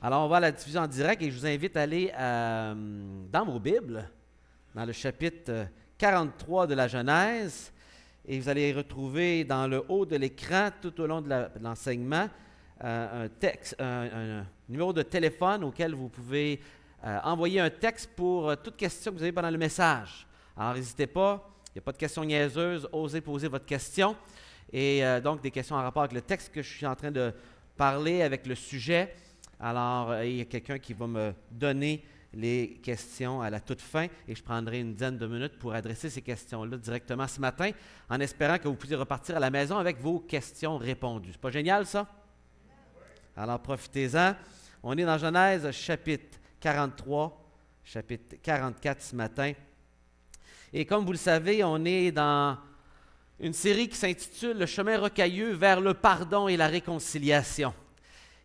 Alors, on va à la diffusion en direct et je vous invite à aller dans vos Bibles, dans le chapitre 43 de la Genèse, et vous allez retrouver dans le haut de l'écran, tout au long de l'enseignement, un numéro de téléphone auquel vous pouvez envoyer un texte pour toute question que vous avez pendant le message. Alors, n'hésitez pas, il n'y a pas de questions niaiseuses, osez poser votre question. Et donc, des questions en rapport avec le texte que je suis en train de parler, avec le sujet. Alors, il y a quelqu'un qui va me donner les questions à la toute fin et je prendrai une dizaine de minutes pour adresser ces questions-là directement ce matin, en espérant que vous puissiez repartir à la maison avec vos questions répondues. C'est pas génial, ça? Alors, profitez-en. On est dans Genèse, chapitre 43, chapitre 44 ce matin. Et comme vous le savez, on est dans une série qui s'intitule « Le chemin rocailleux vers le pardon et la réconciliation ».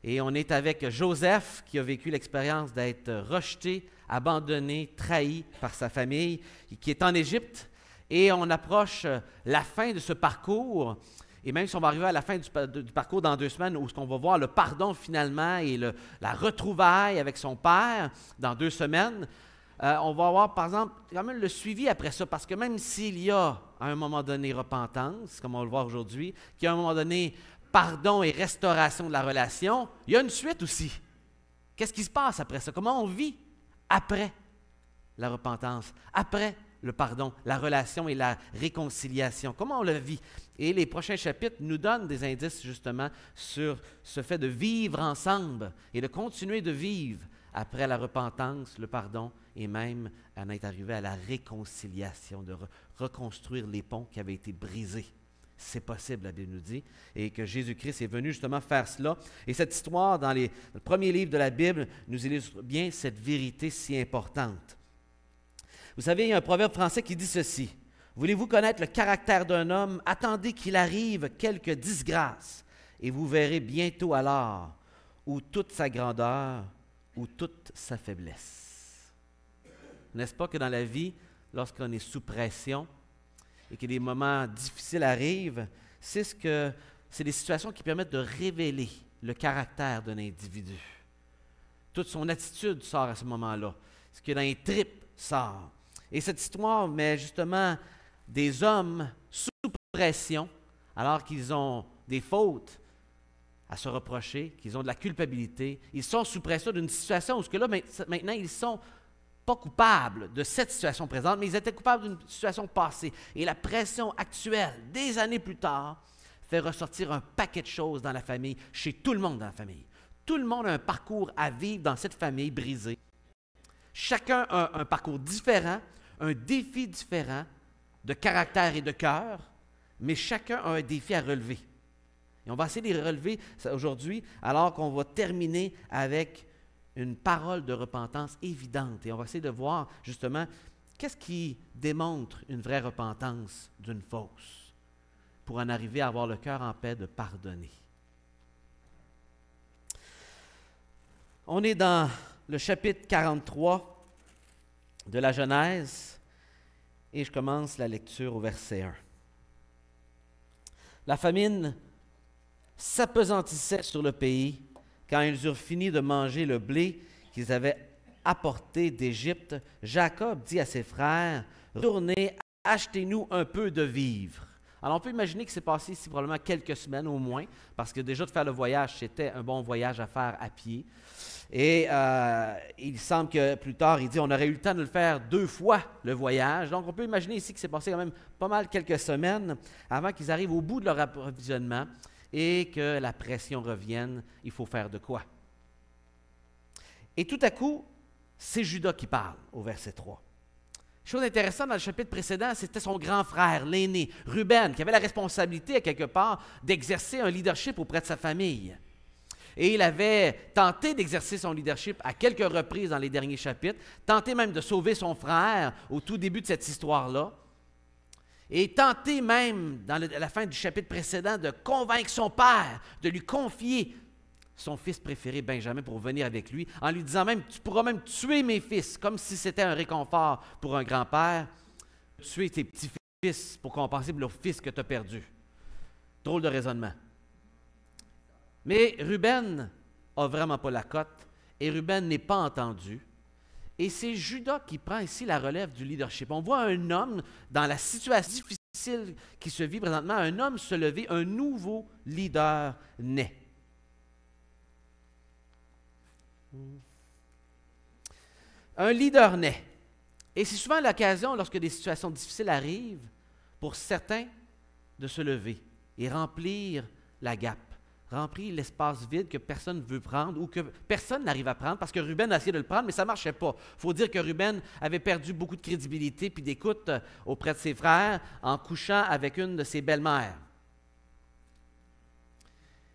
Et on est avec Joseph qui a vécu l'expérience d'être rejeté, abandonné, trahi par sa famille, qui est en Égypte. Et on approche la fin de ce parcours. Et même si on va arriver à la fin du parcours dans 2 semaines, où on va voir le pardon finalement et la retrouvaille avec son père dans 2 semaines, on va avoir, par exemple, quand même le suivi après ça, parce que même s'il y a, à un moment donné, repentance, comme on le voit aujourd'hui, qu'il y a à un moment donné pardon et restauration de la relation, il y a une suite aussi. Qu'est-ce qui se passe après ça? Comment on vit après la repentance, après le pardon, la relation et la réconciliation? Comment on le vit? Et les prochains chapitres nous donnent des indices justement sur ce fait de vivre ensemble et de continuer de vivre après la repentance, le pardon et même en être arrivé à la réconciliation, de reconstruire les ponts qui avaient été brisés. C'est possible, la Bible nous dit, et que Jésus-Christ est venu justement faire cela. Et cette histoire, dans le premier livre de la Bible, nous illustre bien cette vérité si importante. Vous savez, il y a un proverbe français qui dit ceci: « Voulez-vous connaître le caractère d'un homme? Attendez qu'il arrive quelque disgrâce, et vous verrez bientôt alors ou toute sa grandeur ou toute sa faiblesse. » N'est-ce pas que dans la vie, lorsqu'on est sous pression, et que des moments difficiles arrivent, c'est des situations qui permettent de révéler le caractère d'un individu. Toute son attitude sort à ce moment-là. Ce qui est dans les tripes sort. Et cette histoire met justement des hommes sous pression, alors qu'ils ont des fautes à se reprocher, qu'ils ont de la culpabilité. Ils sont sous pression d'une situation où maintenant ils sont pas coupables de cette situation présente, mais ils étaient coupables d'une situation passée. Et la pression actuelle, des années plus tard, fait ressortir un paquet de choses dans la famille, chez tout le monde dans la famille. Tout le monde a un parcours à vivre dans cette famille brisée. Chacun a un parcours différent, un défi différent de caractère et de cœur, mais chacun a un défi à relever. Et on va essayer de les relever aujourd'hui, alors qu'on va terminer avec une parole de repentance évidente. Et on va essayer de voir, justement, qu'est-ce qui démontre une vraie repentance d'une fausse, pour en arriver à avoir le cœur en paix de pardonner. On est dans le chapitre 43 de la Genèse, et je commence la lecture au verset 1. La famine s'appesantissait sur le pays, quand ils eurent fini de manger le blé qu'ils avaient apporté d'Égypte. Jacob dit à ses frères: « Retournez, achetez-nous un peu de vivres. » Alors, on peut imaginer que c'est passé ici probablement quelques semaines au moins, parce que déjà de faire le voyage, c'était un bon voyage à faire à pied. Et il semble que plus tard, il dit on aurait eu le temps de le faire 2 fois le voyage. Donc, on peut imaginer ici que c'est passé quand même pas mal quelques semaines avant qu'ils arrivent au bout de leur approvisionnement et que la pression revienne. Il faut faire de quoi? Et tout à coup, c'est Judas qui parle au verset 3. Chose intéressante dans le chapitre précédent, c'était son grand frère, l'aîné, Ruben, qui avait la responsabilité, à quelque part, d'exercer un leadership auprès de sa famille. Et il avait tenté d'exercer son leadership à quelques reprises dans les derniers chapitres, tenté même de sauver son frère au tout début de cette histoire-là, et tenté même, à la fin du chapitre précédent, de convaincre son père de lui confier son fils préféré, Benjamin, pour venir avec lui, en lui disant même, tu pourras même tuer mes fils, comme si c'était un réconfort pour un grand-père, tuer tes petits-fils pour compenser pour le fils que tu as perdu. Drôle de raisonnement. Mais Ruben n'a vraiment pas la cote et Ruben n'est pas entendu. Et c'est Juda qui prend ici la relève du leadership. On voit un homme, dans la situation difficile qui se vit présentement, un homme se lever, un nouveau leader naît. Un leader naît. Et c'est souvent l'occasion, lorsque des situations difficiles arrivent, pour certains, de se lever et remplir la gap, remplir l'espace vide que personne ne veut prendre ou que personne n'arrive à prendre, parce que Ruben a essayé de le prendre, mais ça ne marchait pas. Il faut dire que Ruben avait perdu beaucoup de crédibilité puis d'écoute auprès de ses frères en couchant avec une de ses belles-mères.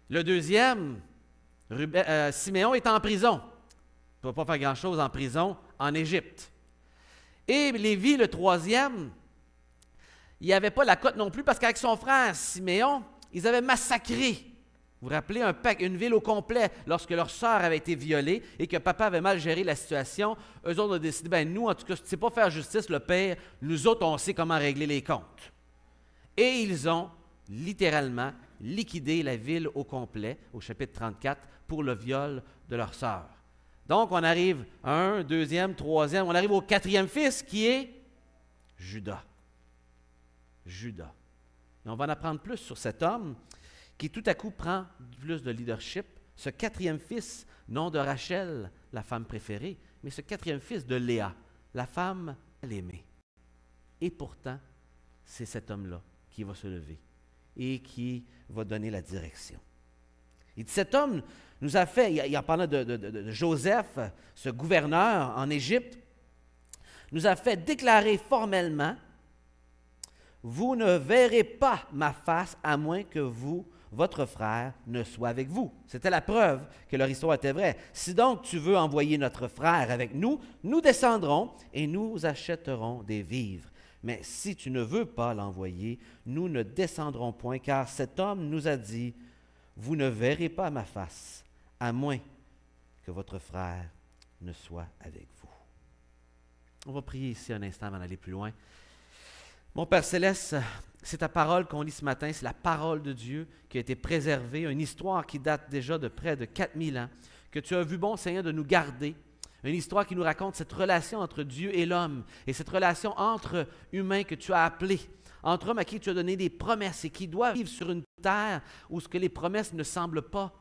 Le deuxième, Siméon, est en prison. Il ne peut pas faire grand-chose en prison en Égypte. Et Lévi, le troisième, il n'avait pas la cote non plus parce qu'avec son frère Siméon, ils avaient massacré, vous vous rappelez, une ville au complet lorsque leur sœur avait été violée et que papa avait mal géré la situation. Eux autres ont décidé, bien nous, en tout cas, si tu ne sais pas faire justice, le père, nous autres, on sait comment régler les comptes. Et ils ont littéralement liquidé la ville au complet, au chapitre 34, pour le viol de leur sœur. Donc, on arrive un, deuxième, troisième, on arrive au quatrième fils qui est Juda. Juda. Et on va en apprendre plus sur cet homme qui tout à coup prend plus de leadership. Ce quatrième fils, non de Rachel, la femme préférée, mais ce quatrième fils de Léa, la femme l'aimée. Et pourtant, c'est cet homme-là qui va se lever et qui va donner la direction. Il dit, cet homme nous a fait, il en parlant de Joseph, ce gouverneur en Égypte, nous a fait déclarer formellement, vous ne verrez pas ma face à moins que vous, votre frère, ne soit avec vous. C'était la preuve que leur histoire était vraie. Si donc tu veux envoyer notre frère avec nous, nous descendrons et nous achèterons des vivres. Mais si tu ne veux pas l'envoyer, nous ne descendrons point, car cet homme nous a dit, vous ne verrez pas ma face, à moins que votre frère ne soit avec vous. On va prier ici un instant avant d'aller plus loin. Mon Père Céleste, c'est ta parole qu'on lit ce matin, c'est la parole de Dieu qui a été préservée, une histoire qui date déjà de près de 4000 ans, que tu as vu bon, Seigneur, de nous garder, une histoire qui nous raconte cette relation entre Dieu et l'homme, et cette relation entre humains que tu as appelés, entre hommes à qui tu as donné des promesses et qui doivent vivre sur une terre où ce que les promesses ne semblent pas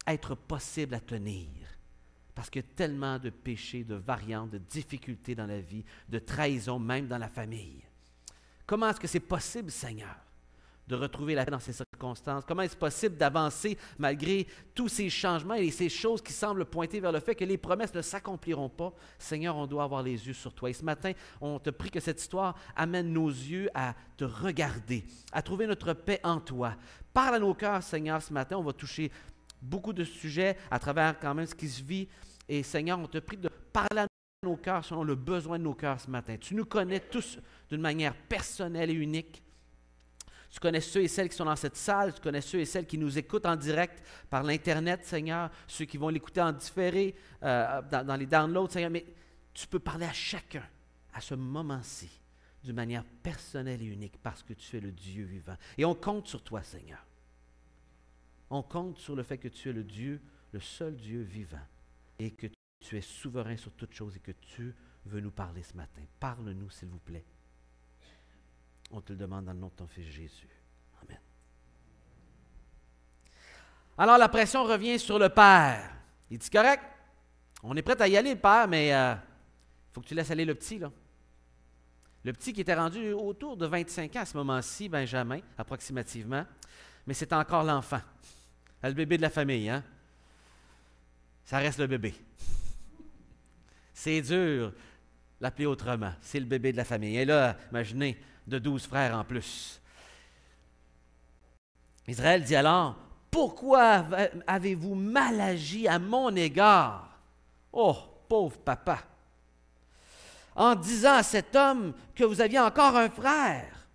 être possibles à tenir. Parce qu'il y a tellement de péchés, de variantes, de difficultés dans la vie, de trahison, même dans la famille. Comment est-ce que c'est possible, Seigneur, de retrouver la paix dans ces circonstances? Comment est-ce possible d'avancer malgré tous ces changements et ces choses qui semblent pointer vers le fait que les promesses ne s'accompliront pas? Seigneur, on doit avoir les yeux sur toi. Et ce matin, on te prie que cette histoire amène nos yeux à te regarder, à trouver notre paix en toi. Parle à nos cœurs, Seigneur, ce matin. On va toucher beaucoup de sujets à travers quand même ce qui se vit. Et Seigneur, on te prie de parler à nos cœurs selon le besoin de nos cœurs ce matin. Tu nous connais tous d'une manière personnelle et unique. Tu connais ceux et celles qui sont dans cette salle, tu connais ceux et celles qui nous écoutent en direct par l'Internet, Seigneur, ceux qui vont l'écouter en différé, dans les downloads, Seigneur, mais tu peux parler à chacun à ce moment-ci d'une manière personnelle et unique parce que tu es le Dieu vivant. Et on compte sur toi, Seigneur. On compte sur le fait que tu es le Dieu, le seul Dieu vivant et que tu es souverain sur toutes choses et que tu veux nous parler ce matin. Parle-nous, s'il vous plaît. On te le demande dans le nom de ton Fils Jésus. Amen. Alors, la pression revient sur le Père. Il dit, correct, on est prêt à y aller, le Père, mais il faut que tu laisses aller le petit, là. Le petit qui était rendu autour de 25 ans à ce moment-ci, Benjamin, approximativement, mais c'est encore l'enfant. Le bébé de la famille, hein? Ça reste le bébé. C'est dur l'appeler autrement. C'est le bébé de la famille. Et là, imaginez, de 12 frères en plus. Israël dit alors, « Pourquoi avez-vous mal agi à mon égard? Oh, pauvre papa! En disant à cet homme que vous aviez encore un frère. »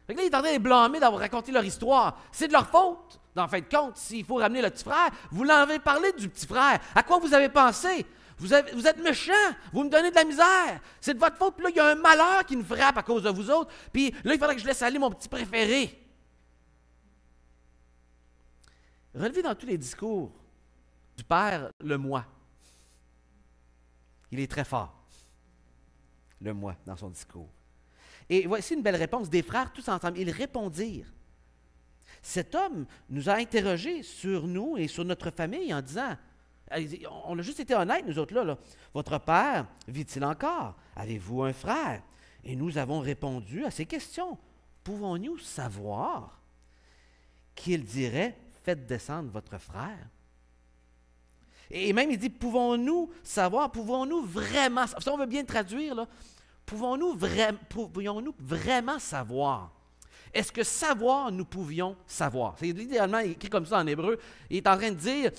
Fait que là, il est en train de les blâmer d'avoir raconté leur histoire. C'est de leur faute. En fin de compte, s'il faut ramener le petit frère, vous l'avez parlé du petit frère. À quoi vous avez pensé? Vous êtes méchants, vous me donnez de la misère. C'est de votre faute. Puis là, il y a un malheur qui nous frappe à cause de vous autres. Puis là, il faudrait que je laisse aller mon petit préféré. Relevé dans tous les discours du Père, le moi. Il est très fort, le moi, dans son discours. Et voici une belle réponse des frères tous ensemble. Ils répondirent. Cet homme nous a interrogés sur nous et sur notre famille en disant, on a juste été honnêtes, nous autres là. Votre père vit-il encore? Avez-vous un frère? Et nous avons répondu à ces questions. Pouvons-nous savoir qu'il dirait, faites descendre votre frère? Et même il dit, pouvons-nous savoir, pouvons-nous vraiment, si on veut bien traduire, là, pourrions-nous vraiment savoir? Est-ce que savoir, nous pouvions savoir? C'est littéralement écrit comme ça en hébreu. Il est en train de dire,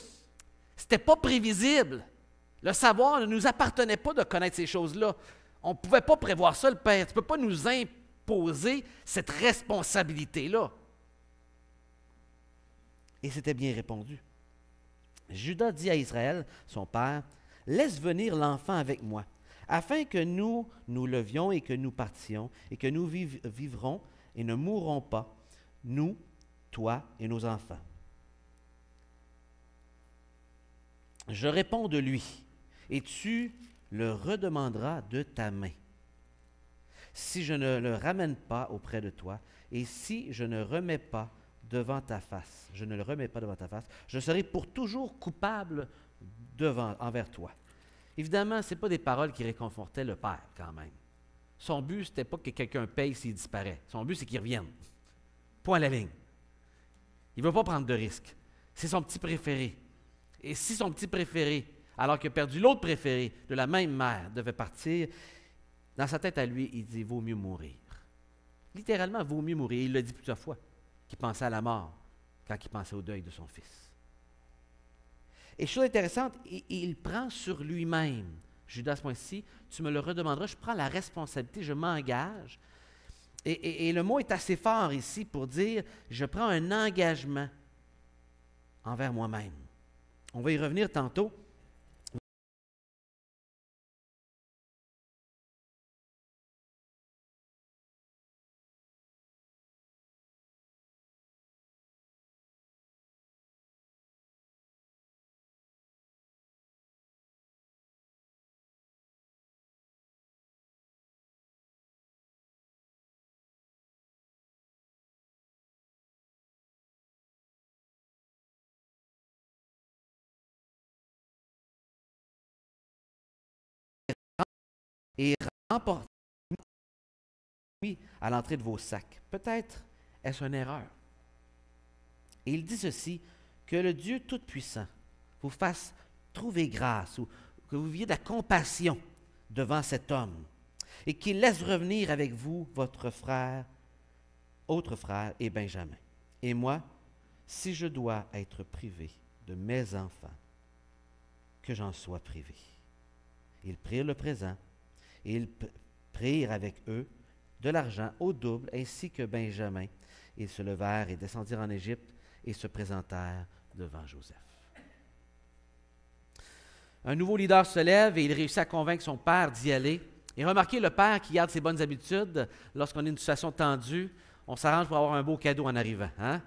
c'était pas prévisible. Le savoir ne nous appartenait pas de connaître ces choses-là. On ne pouvait pas prévoir ça, le Père. Tu ne peux pas nous imposer cette responsabilité-là. Et c'était bien répondu. Judas dit à Israël, son père, « Laisse venir l'enfant avec moi, afin que nous levions et que nous partions, et que nous vivrons et ne mourrons pas, nous, toi et nos enfants. » Je réponds de lui, et tu le redemanderas de ta main. Si je ne le ramène pas auprès de toi, et si je ne remets pas devant ta face, je serai pour toujours coupable envers toi. Évidemment, ce n'est pas des paroles qui réconfortaient le Père quand même. Son but, ce n'était pas que quelqu'un paye s'il disparaît. Son but, c'est qu'il revienne. Point à la ligne. Il ne veut pas prendre de risques. C'est son petit préféré. Et si son petit préféré, alors qu'il a perdu l'autre préféré de la même mère, devait partir, dans sa tête à lui, il dit « vaut mieux mourir ». Littéralement, « vaut mieux mourir ». Il l'a dit plusieurs fois, qu'il pensait à la mort quand il pensait au deuil de son fils. Et chose intéressante, il prend sur lui-même, Judas, à ce point-ci, tu me le redemanderas, je prends la responsabilité, je m'engage. Et le mot est assez fort ici pour dire, je prends un engagement envers moi-même. On va y revenir tantôt. Et remportez à l'entrée de vos sacs. Peut-être est-ce une erreur. Et il dit ceci, que le Dieu Tout-Puissant vous fasse trouver grâce ou que vous viviez de la compassion devant cet homme et qu'il laisse revenir avec vous votre frère, autre frère et Benjamin. Et moi, si je dois être privé de mes enfants, que j'en sois privé. Ils prirent le présent et ils prirent avec eux de l'argent au double, ainsi que Benjamin. Ils se levèrent et descendirent en Égypte et se présentèrent devant Joseph. Un nouveau leader se lève et il réussit à convaincre son père d'y aller. Et remarquez le père qui garde ses bonnes habitudes. Lorsqu'on est une situation tendue, on s'arrange pour avoir un beau cadeau en arrivant. Hein?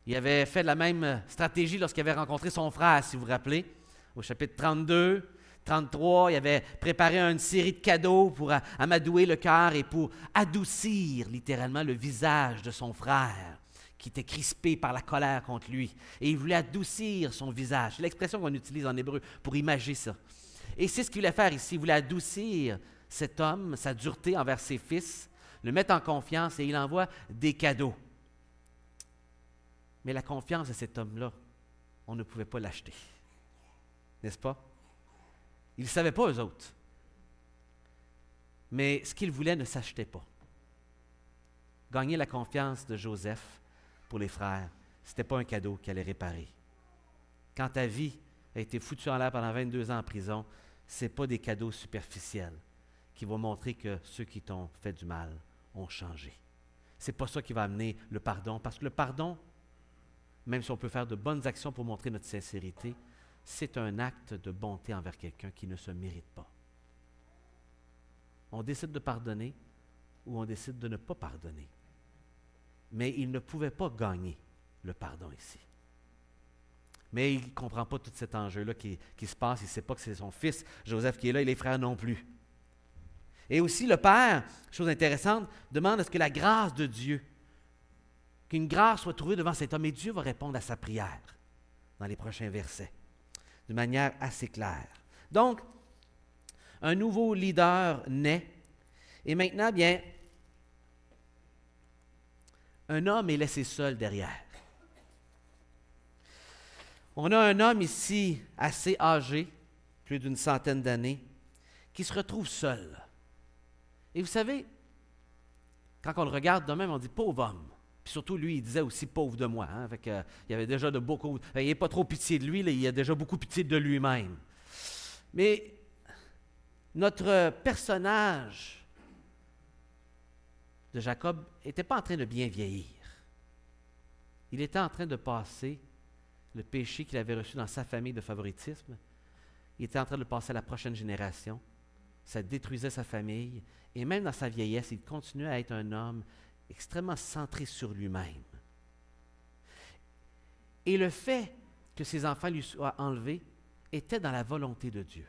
Il avait fait la même stratégie lorsqu'il avait rencontré son frère, si vous vous rappelez. Au chapitre 32, 33, il avait préparé une série de cadeaux pour amadouer le cœur et pour adoucir littéralement le visage de son frère qui était crispé par la colère contre lui. Et il voulait adoucir son visage. C'est l'expression qu'on utilise en hébreu pour imager ça. Et c'est ce qu'il voulait faire ici. Il voulait adoucir cet homme, sa dureté envers ses fils, le mettre en confiance et il envoie des cadeaux. Mais la confiance de cet homme-là, on ne pouvait pas l'acheter. N'est-ce pas? Ils ne savaient pas, eux autres. Mais ce qu'ils voulaient ne s'achetait pas. Gagner la confiance de Joseph pour les frères, ce n'était pas un cadeau qui allait réparer. Quand ta vie a été foutue en l'air pendant 22 ans en prison, ce n'est pas des cadeaux superficiels qui vont montrer que ceux qui t'ont fait du mal ont changé. Ce n'est pas ça qui va amener le pardon, parce que le pardon, même si on peut faire de bonnes actions pour montrer notre sincérité, c'est un acte de bonté envers quelqu'un qui ne se mérite pas. On décide de pardonner ou on décide de ne pas pardonner. Mais il ne pouvait pas gagner le pardon ici. Mais il ne comprend pas tout cet enjeu-là qui se passe. Il ne sait pas que c'est son fils, Joseph, qui est là, et les frères non plus. Et aussi, le père, chose intéressante, demande à ce que la grâce de Dieu, qu'une grâce soit trouvée devant cet homme, et Dieu va répondre à sa prière dans les prochains versets, de manière assez claire. Donc, un nouveau leader naît, et maintenant, bien, un homme est laissé seul derrière. On a un homme ici assez âgé, plus d'une centaine d'années, qui se retrouve seul. Et vous savez, quand on le regarde de même, on dit « pauvre homme ». Puis surtout, lui, il disait aussi « pauvre de moi ». Hein? Il y avait déjà de beaucoup... Il n'y a pas trop pitié de lui, là, il y a déjà beaucoup pitié de lui-même. Mais notre personnage de Jacob n'était pas en train de bien vieillir. Il était en train de passer le péché qu'il avait reçu dans sa famille de favoritisme. Il était en train de le passer à la prochaine génération. Ça détruisait sa famille. Et même dans sa vieillesse, il continuait à être un homme extrêmement centré sur lui-même. Et le fait que ses enfants lui soient enlevés était dans la volonté de Dieu.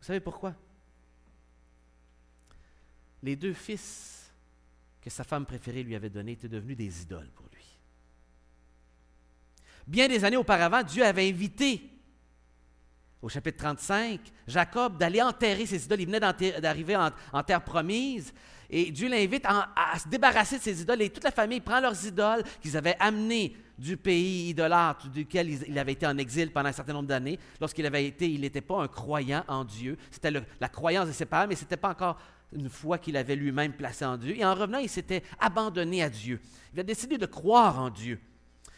Vous savez pourquoi? Les 2 fils que sa femme préférée lui avait donnés étaient devenus des idoles pour lui. Bien des années auparavant, Dieu avait invité, au chapitre 35, Jacob d'aller enterrer ses idoles. Il venait d'arriver en terre promise, et Dieu l'invite à se débarrasser de ses idoles. Et toute la famille prend leurs idoles qu'ils avaient amenées du pays idolâtre duquel il avait été en exil pendant un certain nombre d'années. Lorsqu'il avait été, il n'était pas un croyant en Dieu. C'était la croyance de ses parents, mais ce n'était pas encore une foi qu'il avait lui-même placée en Dieu. Et en revenant, il s'était abandonné à Dieu. Il a décidé de croire en Dieu.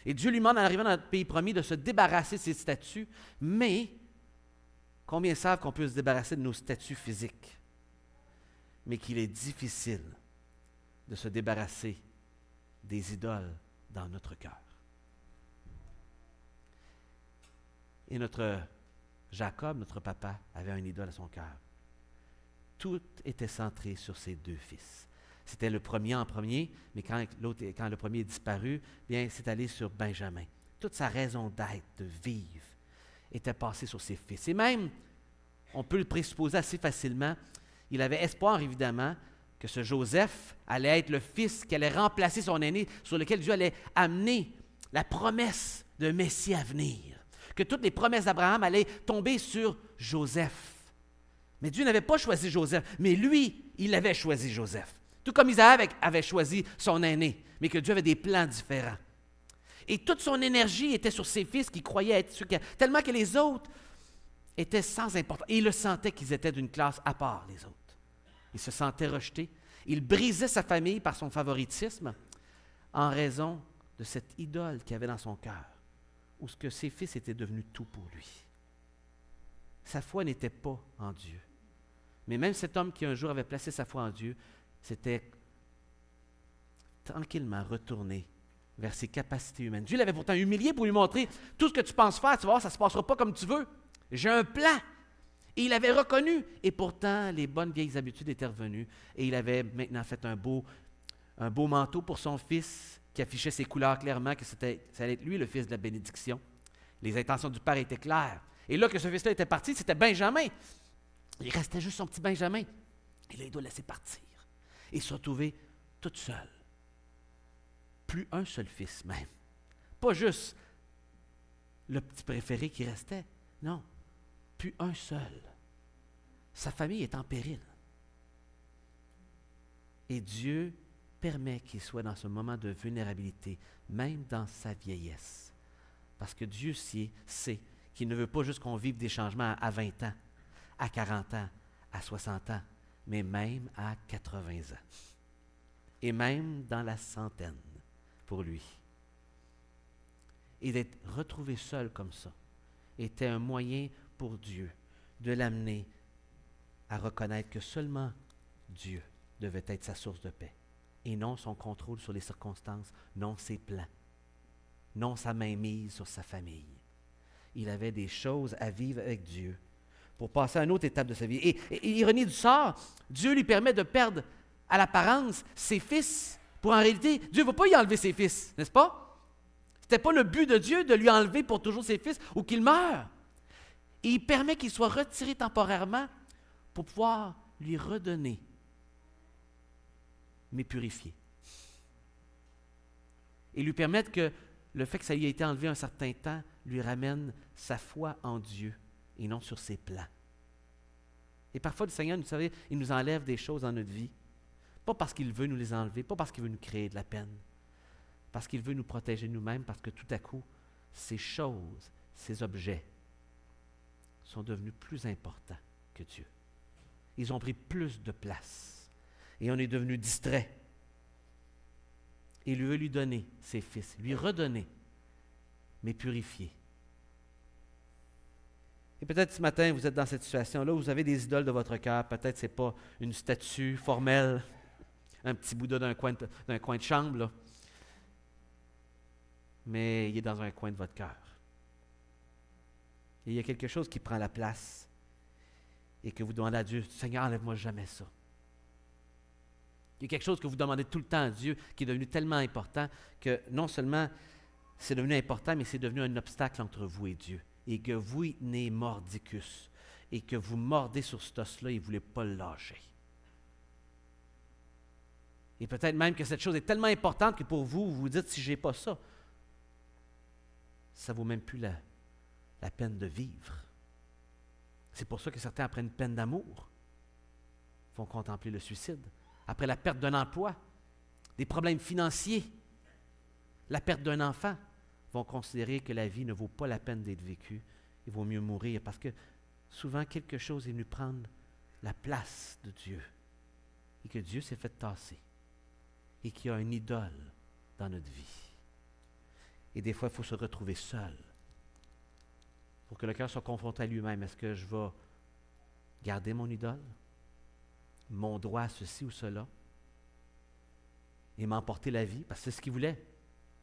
Et Dieu lui demande, en arrivant dans le pays promis, de se débarrasser de ses statuts. Mais combien savent qu'on peut se débarrasser de nos statuts physiques? Mais qu'il est difficile de se débarrasser des idoles dans notre cœur. Et notre Jacob, notre papa, avait un idole à son cœur. Tout était centré sur ses 2 fils. C'était le premier en premier, mais quand le premier est disparu, bien, c'est allé sur Benjamin. Toute sa raison d'être, de vivre, était passée sur ses fils. Et même, on peut le présupposer assez facilement, il avait espoir, évidemment, que ce Joseph allait être le fils qui allait remplacer son aîné, sur lequel Dieu allait amener la promesse d'un Messie à venir. Que toutes les promesses d'Abraham allaient tomber sur Joseph. Mais Dieu n'avait pas choisi Joseph, mais lui, il avait choisi Joseph. Tout comme Isaac avait choisi son aîné, mais que Dieu avait des plans différents. Et toute son énergie était sur ses fils qui croyaient être ceux tellement que les autres étaient sans importance. Et il le sentait qu'ils étaient d'une classe à part, les autres. Il se sentait rejeté. Il brisait sa famille par son favoritisme en raison de cette idole qu'il avait dans son cœur, où ce que ses fils étaient devenus tout pour lui. Sa foi n'était pas en Dieu. Mais même cet homme qui un jour avait placé sa foi en Dieu, s'était tranquillement retourné vers ses capacités humaines. Dieu l'avait pourtant humilié pour lui montrer tout ce que tu penses faire, tu vas voir, ça ne se passera pas comme tu veux. J'ai un plan. Et il avait reconnu. Et pourtant, les bonnes vieilles habitudes étaient revenues. Et il avait maintenant fait un beau manteau pour son fils qui affichait ses couleurs clairement, que ça allait être lui le fils de la bénédiction. Les intentions du père étaient claires. Et là que ce fils-là était parti, c'était Benjamin. Il restait juste son petit Benjamin. Et là, il doit laisser partir. Et se retrouver toute seule. Plus un seul fils même. Pas juste le petit préféré qui restait. Non, plus un seul. Sa famille est en péril. Et Dieu permet qu'il soit dans ce moment de vulnérabilité, même dans sa vieillesse. Parce que Dieu sait qu'il ne veut pas juste qu'on vive des changements à 20 ans, à 40 ans, à 60 ans, mais même à 80 ans. Et même dans la centaine, pour lui. Et d'être retrouvé seul comme ça était un moyen pour Dieu de l'amener à reconnaître que seulement Dieu devait être sa source de paix, et non son contrôle sur les circonstances, non ses plans, non sa mainmise sur sa famille. Il avait des choses à vivre avec Dieu pour passer à une autre étape de sa vie. Et l'ironie du sort, Dieu lui permet de perdre à l'apparence ses fils, pour en réalité, Dieu ne va pas y enlever ses fils, n'est-ce pas? C'était pas le but de Dieu de lui enlever pour toujours ses fils ou qu'il meure. Et il permet qu'il soit retiré temporairement pour pouvoir lui redonner, mais purifié. Et lui permettre que le fait que ça lui ait été enlevé un certain temps lui ramène sa foi en Dieu et non sur ses plans. Et parfois, le Seigneur, vous savez, il nous enlève des choses dans notre vie, pas parce qu'il veut nous les enlever, pas parce qu'il veut nous créer de la peine, parce qu'il veut nous protéger nous-mêmes, parce que tout à coup, ces choses, ces objets sont devenus plus importants que Dieu. Ils ont pris plus de place. Et on est devenu distrait. Et il veut lui donner ses fils, lui redonner, mais purifier. Et peut-être ce matin, vous êtes dans cette situation-là, vous avez des idoles de votre cœur. Peut-être ce n'est pas une statue formelle, un petit Bouddha d'un coin de chambre, là. Mais il est dans un coin de votre cœur. Et il y a quelque chose qui prend la place et que vous demandez à Dieu, Seigneur, enlève-moi jamais ça. Il y a quelque chose que vous demandez tout le temps à Dieu qui est devenu tellement important que non seulement c'est devenu important, mais c'est devenu un obstacle entre vous et Dieu. Et que vous y tenez mordicus et que vous mordez sur cet os-là et vous ne voulez pas le lâcher. Et peut-être même que cette chose est tellement importante que pour vous, vous vous dites, si je n'ai pas ça, ça ne vaut même plus la peine de vivre. C'est pour ça que certains, après une peine d'amour, vont contempler le suicide. Après la perte d'un emploi, des problèmes financiers, la perte d'un enfant, vont considérer que la vie ne vaut pas la peine d'être vécue. Il vaut mieux mourir parce que souvent quelque chose est venu prendre la place de Dieu et que Dieu s'est fait tasser et qu'il y a une idole dans notre vie. Et des fois, il faut se retrouver seul pour que le cœur soit confronté à lui-même. Est-ce que je vais garder mon idole, mon droit à ceci ou cela, et m'emporter la vie? Parce que c'est ce qu'il voulait.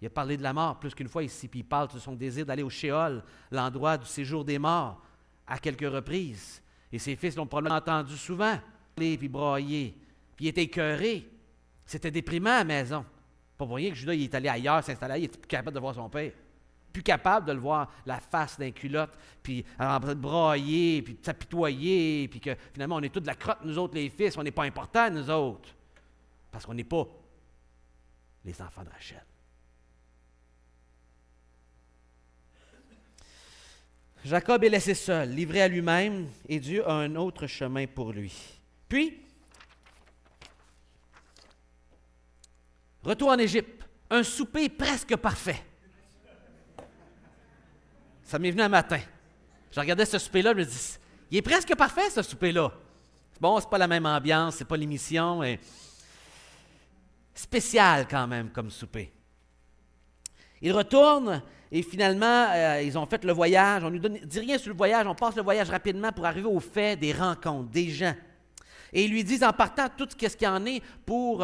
Il a parlé de la mort plus qu'une fois ici, puis il parle de son désir d'aller au Sheol, l'endroit du séjour des morts, à quelques reprises. Et ses fils l'ont probablement entendu souvent, parler puis brailler, puis il était écœuré. C'était déprimant à la maison. Pas pour rien que Judas il est allé ailleurs, s'installer, il n'était plus capable de voir son père. Plus capable de le voir, la face d'un culotte, puis en train de brailler, puis de s'apitoyer, puis que finalement on est tous de la crotte, nous autres les fils, on n'est pas importants, nous autres. Parce qu'on n'est pas les enfants de Rachel. Jacob est laissé seul, livré à lui-même, et Dieu a un autre chemin pour lui. Puis, retour en Égypte, un souper presque parfait. Ça m'est venu un matin. Je regardais ce souper-là, je me dis, il est presque parfait ce souper-là. Bon, c'est pas la même ambiance, c'est pas l'émission, mais spécial quand même comme souper. Ils retournent et finalement, ils ont fait le voyage. On ne nous dit rien sur le voyage, on passe le voyage rapidement pour arriver au fait des rencontres, des gens. Et ils lui disent en partant tout ce qu'il y en est pour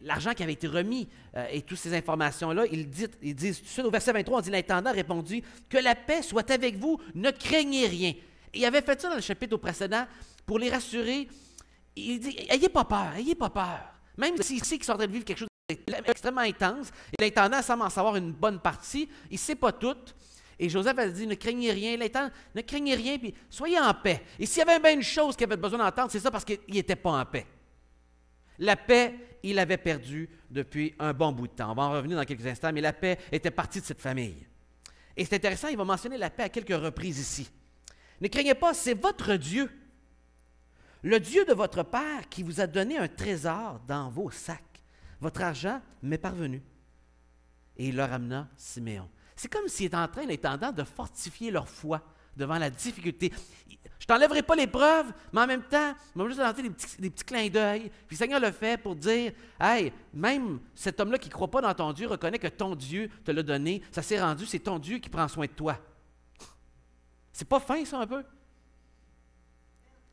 l'argent qui avait été remis et toutes ces informations-là. Ils disent tout de suite au verset 23, on dit l'intendant a répondu « Que la paix soit avec vous, ne craignez rien ». Et il avait fait ça dans le chapitre précédent pour les rassurer. Il dit « Ayez pas peur, ayez pas peur ». Même s'il sait qu'ils sont en train de vivre quelque chose d'extrêmement intense, et l'intendant semble en savoir une bonne partie, il ne sait pas tout. Et Joseph a dit, ne craignez rien, l'intendant, ne craignez rien, puis soyez en paix. Et s'il y avait bien une chose qu'il avait besoin d'entendre, c'est ça parce qu'il n'était pas en paix. La paix, il l'avait perdue depuis un bon bout de temps. On va en revenir dans quelques instants, mais la paix était partie de cette famille. Et c'est intéressant, il va mentionner la paix à quelques reprises ici. Ne craignez pas, c'est votre Dieu, le Dieu de votre Père qui vous a donné un trésor dans vos sacs. Votre argent m'est parvenu. Et il leur amena Siméon. C'est comme s'il est en train, l'intendant, de fortifier leur foi devant la difficulté. Je ne t'enlèverai pas l'épreuve, mais en même temps, il m'a juste donné des petits clins d'œil. Puis le Seigneur le fait pour dire, hey, même cet homme-là qui ne croit pas dans ton Dieu reconnaît que ton Dieu te l'a donné. Ça s'est rendu, c'est ton Dieu qui prend soin de toi. C'est pas fin, ça, un peu?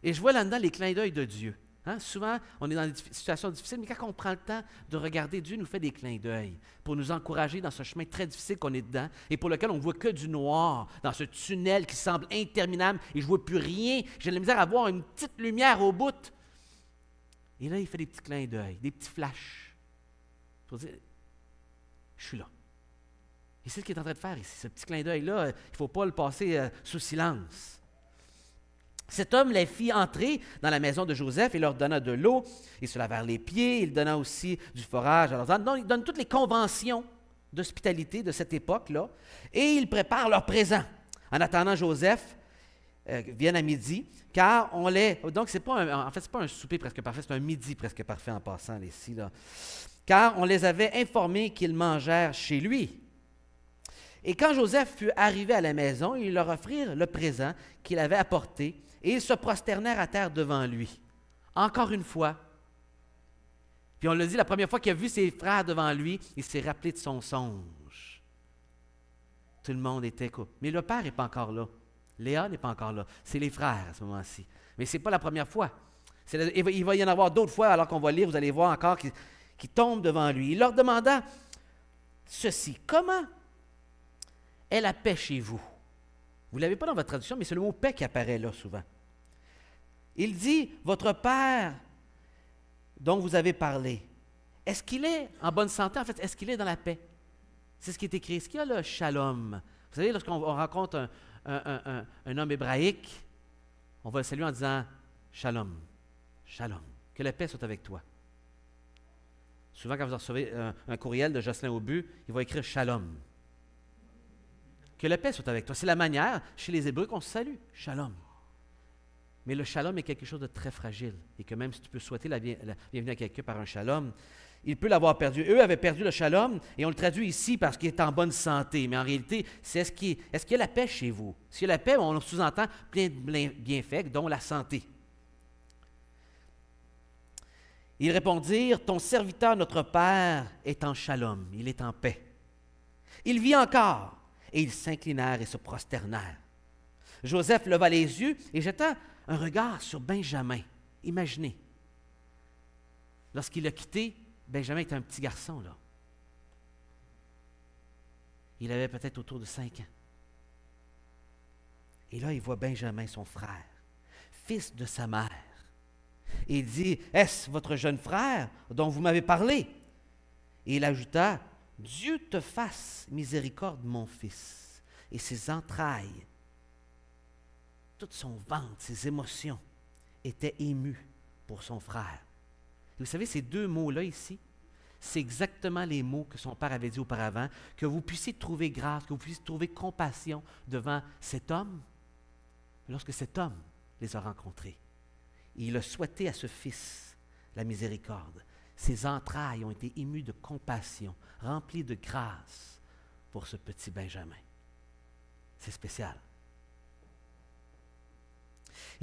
Et je vois là-dedans les clins d'œil de Dieu. Hein? Souvent, on est dans des situations difficiles, mais quand on prend le temps de regarder, Dieu nous fait des clins d'œil pour nous encourager dans ce chemin très difficile qu'on est dedans et pour lequel on ne voit que du noir, dans ce tunnel qui semble interminable et je ne vois plus rien. J'ai de la misère à voir une petite lumière au bout. Et là, il fait des petits clins d'œil, des petits flashs pour dire, je suis là. Et c'est ce qu'il est en train de faire ici. Ce petit clin d'œil-là, il ne faut pas le passer sous silence. Cet homme les fit entrer dans la maison de Joseph et leur donna de l'eau. Ils se lavèrent les pieds. Il donna aussi du forage à leurs ânes. Donc, il donne toutes les conventions d'hospitalité de cette époque-là. Et il prépare leur présent. En attendant, Joseph vienne à midi, car on les... Donc, c'est pas en fait, ce n'est pas un souper presque parfait, c'est un midi presque parfait en passant ici, là. Car on les avait informés qu'ils mangèrent chez lui. Et quand Joseph fut arrivé à la maison, ils leur offrirent le présent qu'il avait apporté, et ils se prosternèrent à terre devant lui. Encore une fois. Puis on l'a dit, la première fois qu'il a vu ses frères devant lui, il s'est rappelé de son songe. Tout le monde était quoi? Mais le père n'est pas encore là. Léa n'est pas encore là. C'est les frères à ce moment-ci. Mais ce n'est pas la première fois. Il va y en avoir d'autres fois, alors qu'on va lire, vous allez voir encore, qui tombent devant lui. Il leur demanda ceci. Comment est la paix chez vous? Vous ne l'avez pas dans votre traduction, mais c'est le mot paix qui apparaît là souvent. Il dit, votre Père dont vous avez parlé, est-ce qu'il est en bonne santé? En fait, est-ce qu'il est dans la paix? C'est ce qui est écrit. Est-ce qu'il y a le shalom? Vous savez, lorsqu'on rencontre un homme hébraïque, on va le saluer en disant shalom, shalom, que la paix soit avec toi. Souvent, quand vous recevez un courriel de Jocelyn Aubu, il va écrire shalom. Que la paix soit avec toi. C'est la manière, chez les Hébreux, qu'on se salue. Shalom. Mais le shalom est quelque chose de très fragile. Et que même si tu peux souhaiter la bienvenue à quelqu'un par un shalom, il peut l'avoir perdu. Eux avaient perdu le shalom, et on le traduit ici parce qu'il est en bonne santé. Mais en réalité, c'est est-ce qu'il y a la paix chez vous? S'il y a la paix, on sous-entend plein de bienfaits, dont la santé. Ils répondirent, ton serviteur, notre Père, est en shalom. Il est en paix. Il vit encore. Et ils s'inclinèrent et se prosternèrent. Joseph leva les yeux et jeta un regard sur Benjamin. Imaginez. Lorsqu'il l'a quitté, Benjamin était un petit garçon, là. Il avait peut-être autour de 5 ans. Et là, il voit Benjamin, son frère, fils de sa mère. Et il dit, est-ce votre jeune frère dont vous m'avez parlé? Et il ajouta, Dieu te fasse miséricorde, mon fils, et ses entrailles, tout son ventre, ses émotions, étaient émues pour son frère. Et vous savez, ces deux mots-là ici, c'est exactement les mots que son père avait dit auparavant, que vous puissiez trouver grâce, que vous puissiez trouver compassion devant cet homme, lorsque cet homme les a rencontrés. Et il a souhaité à ce fils la miséricorde. Ses entrailles ont été émues de compassion, remplies de grâce pour ce petit Benjamin. C'est spécial.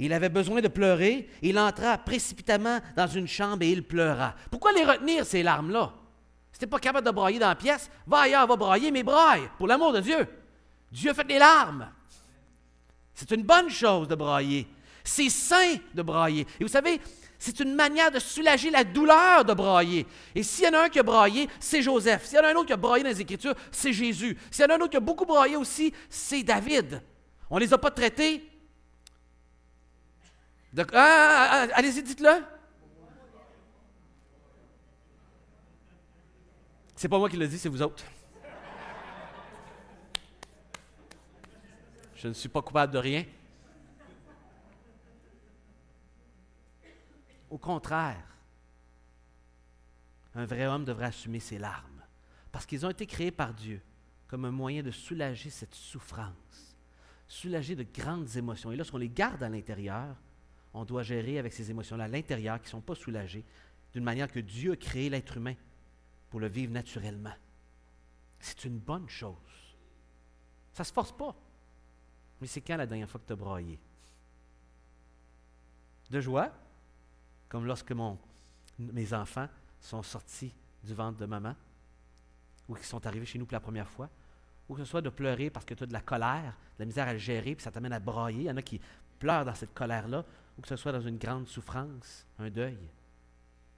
Il avait besoin de pleurer. Il entra précipitamment dans une chambre et il pleura. Pourquoi les retenir, ces larmes-là? Si tu n'es pas capable de brailler dans la pièce, va ailleurs, va brailler, mais braille, pour l'amour de Dieu. Dieu fait des larmes. C'est une bonne chose de brailler. C'est sain de brailler. Et vous savez, c'est une manière de soulager la douleur de brailler. Et s'il y en a un qui a braillé, c'est Joseph. S'il y en a un autre qui a braillé dans les Écritures, c'est Jésus. S'il y en a un autre qui a beaucoup braillé aussi, c'est David. On ne les a pas traités. Allez-y, dites-le. C'est pas moi qui le dis, c'est vous autres. Je ne suis pas coupable de rien. Au contraire, un vrai homme devrait assumer ses larmes, parce qu'ils ont été créés par Dieu comme un moyen de soulager cette souffrance, soulager de grandes émotions. Et lorsqu'on les garde à l'intérieur, on doit gérer avec ces émotions-là à l'intérieur qui ne sont pas soulagées, d'une manière que Dieu a créé l'être humain pour le vivre naturellement. C'est une bonne chose. Ça ne se force pas. Mais c'est quand la dernière fois que tu as braillé? De joie? Comme lorsque mes enfants sont sortis du ventre de maman, ou qu'ils sont arrivés chez nous pour la première fois, ou que ce soit de pleurer parce que tu as de la colère, de la misère à le gérer, puis ça t'amène à brailler. Il y en a qui pleurent dans cette colère-là, ou que ce soit dans une grande souffrance, un deuil.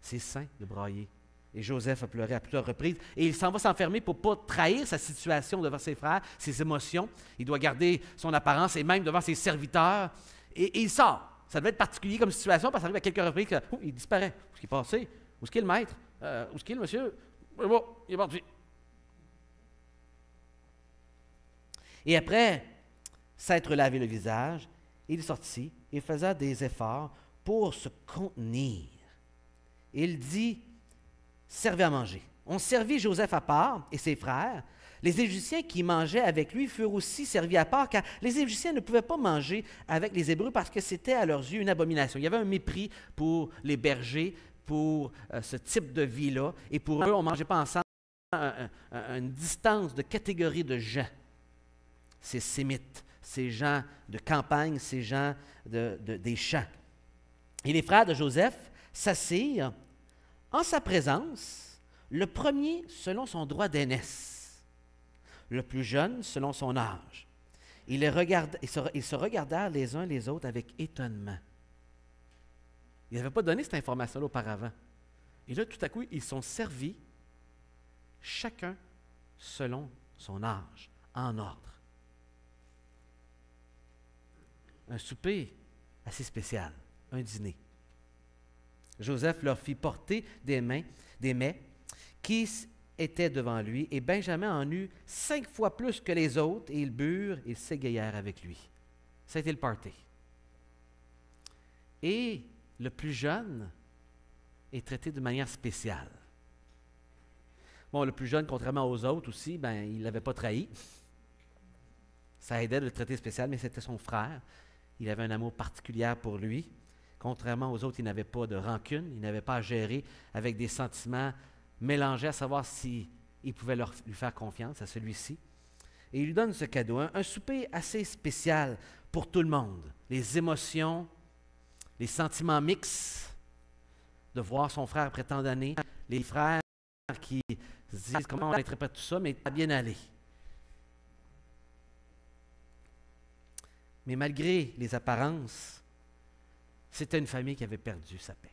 C'est sain de brailler. Et Joseph a pleuré à plusieurs reprises, et il s'en va s'enfermer pour ne pas trahir sa situation devant ses frères, ses émotions. Il doit garder son apparence, et même devant ses serviteurs, et il sort. Ça devait être particulier comme situation, parce que ça arrive à quelques reprises qu'il disparaît. Où est-ce qu'il est passé? Où est-ce qu'il est le maître? Où est-ce qu'il est le monsieur? Bon, il est parti. Et après s'être lavé le visage, il sortit et faisait des efforts pour se contenir. Il dit, servez à manger. On servit Joseph à part et ses frères. Les Égyptiens qui mangeaient avec lui furent aussi servis à part, car les Égyptiens ne pouvaient pas manger avec les Hébreux parce que c'était à leurs yeux une abomination. Il y avait un mépris pour les bergers, pour ce type de vie-là, et pour eux, on ne mangeait pas ensemble une distance de catégorie de gens. Ces Sémites, ces gens de campagne, ces gens des champs. Et les frères de Joseph s'assirent en sa présence, le premier selon son droit d'aînesse, le plus jeune selon son âge. Ils se regardèrent les uns les autres avec étonnement. Ils n'avaient pas donné cette information-là auparavant. Et là, tout à coup, ils sont servis, chacun selon son âge, en ordre. Un souper assez spécial, un dîner. Joseph leur fit porter des mets qui étaient devant lui, et Benjamin en eut 5 fois plus que les autres, et ils burent et s'égayèrent avec lui. Ça a été le party. Et le plus jeune est traité de manière spéciale. Bon, le plus jeune, contrairement aux autres aussi, il ne l'avait pas trahi. Ça aidait de le traiter spécial, mais c'était son frère. Il avait un amour particulier pour lui. Contrairement aux autres, il n'avait pas de rancune, il n'avait pas à gérer avec des sentiments mélangés à savoir s'il pouvait lui faire confiance à celui-ci. Et il lui donne ce cadeau, un souper assez spécial pour tout le monde. Les émotions, les sentiments mixtes de voir son frère après tant d'années, les frères qui se disent comment on interprète tout ça, mais ça a bien allé. Mais malgré les apparences, c'était une famille qui avait perdu sa paix.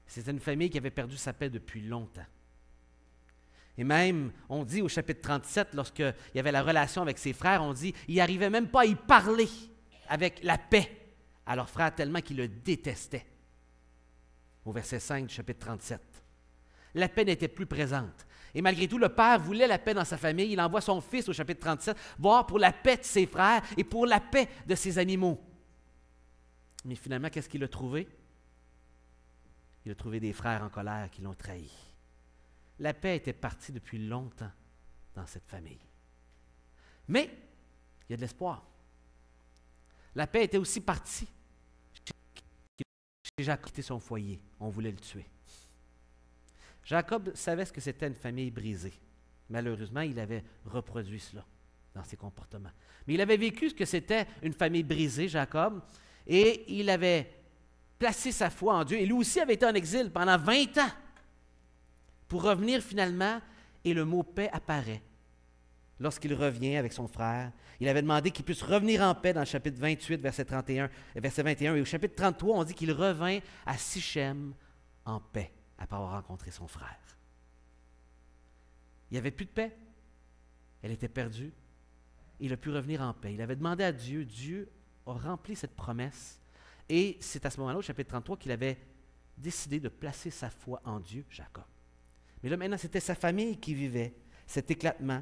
C'était une famille qui avait perdu sa paix depuis longtemps. Et même, on dit au chapitre 37, lorsqu'il y avait la relation avec ses frères, on dit qu'il n'arrivait même pas à y parler avec la paix à leur frère tellement qu'ils le détestaient. Au verset 5 du chapitre 37. La paix n'était plus présente. Et malgré tout, le père voulait la paix dans sa famille. Il envoie son fils au chapitre 37 voir pour la paix de ses frères et pour la paix de ses animaux. Mais finalement, qu'est-ce qu'il a trouvé? Il a trouvé des frères en colère qui l'ont trahi. La paix était partie depuis longtemps dans cette famille. Mais il y a de l'espoir. La paix était aussi partie. Jacob a quitté son foyer. On voulait le tuer. Jacob savait ce que c'était une famille brisée. Malheureusement, il avait reproduit cela dans ses comportements. Mais il avait vécu ce que c'était une famille brisée, Jacob, et il avait placé sa foi en Dieu. Et lui aussi avait été en exil pendant 20 ans pour revenir finalement, et le mot paix apparaît. Lorsqu'il revient avec son frère, il avait demandé qu'il puisse revenir en paix dans le chapitre 28, verset 21. Et au chapitre 33, on dit qu'il revint à Sichem en paix après avoir rencontré son frère. Il n'y avait plus de paix. Elle était perdue. Il a pu revenir en paix. Il avait demandé à Dieu. Dieu a rempli cette promesse. Et c'est à ce moment-là, au chapitre 33, qu'il avait décidé de placer sa foi en Dieu, Jacob. Mais là, maintenant, c'était sa famille qui vivait cet éclatement.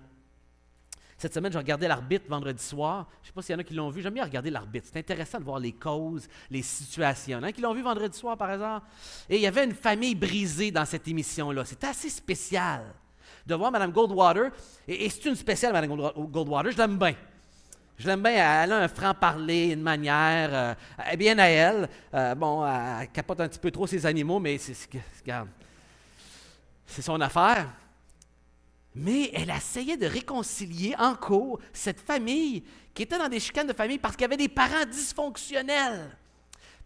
Cette semaine, je regardais l'arbitre vendredi soir. Je ne sais pas s'il y en a qui l'ont vu. J'aime bien regarder l'arbitre. C'est intéressant de voir les causes, les situations. Il y en a qui l'ont vu vendredi soir, par hasard. Et il y avait une famille brisée dans cette émission-là. C'était assez spécial de voir Mme Goldwater. Et c'est une spéciale, Mme Goldwater. Je l'aime bien. Je l'aime bien. Elle a un franc-parler, une manière. Elle est bien à elle. Elle capote un petit peu trop ses animaux, mais regarde, c'est son affaire. Mais elle essayait de réconcilier en cours cette famille qui était dans des chicanes de famille parce qu'il y avait des parents dysfonctionnels.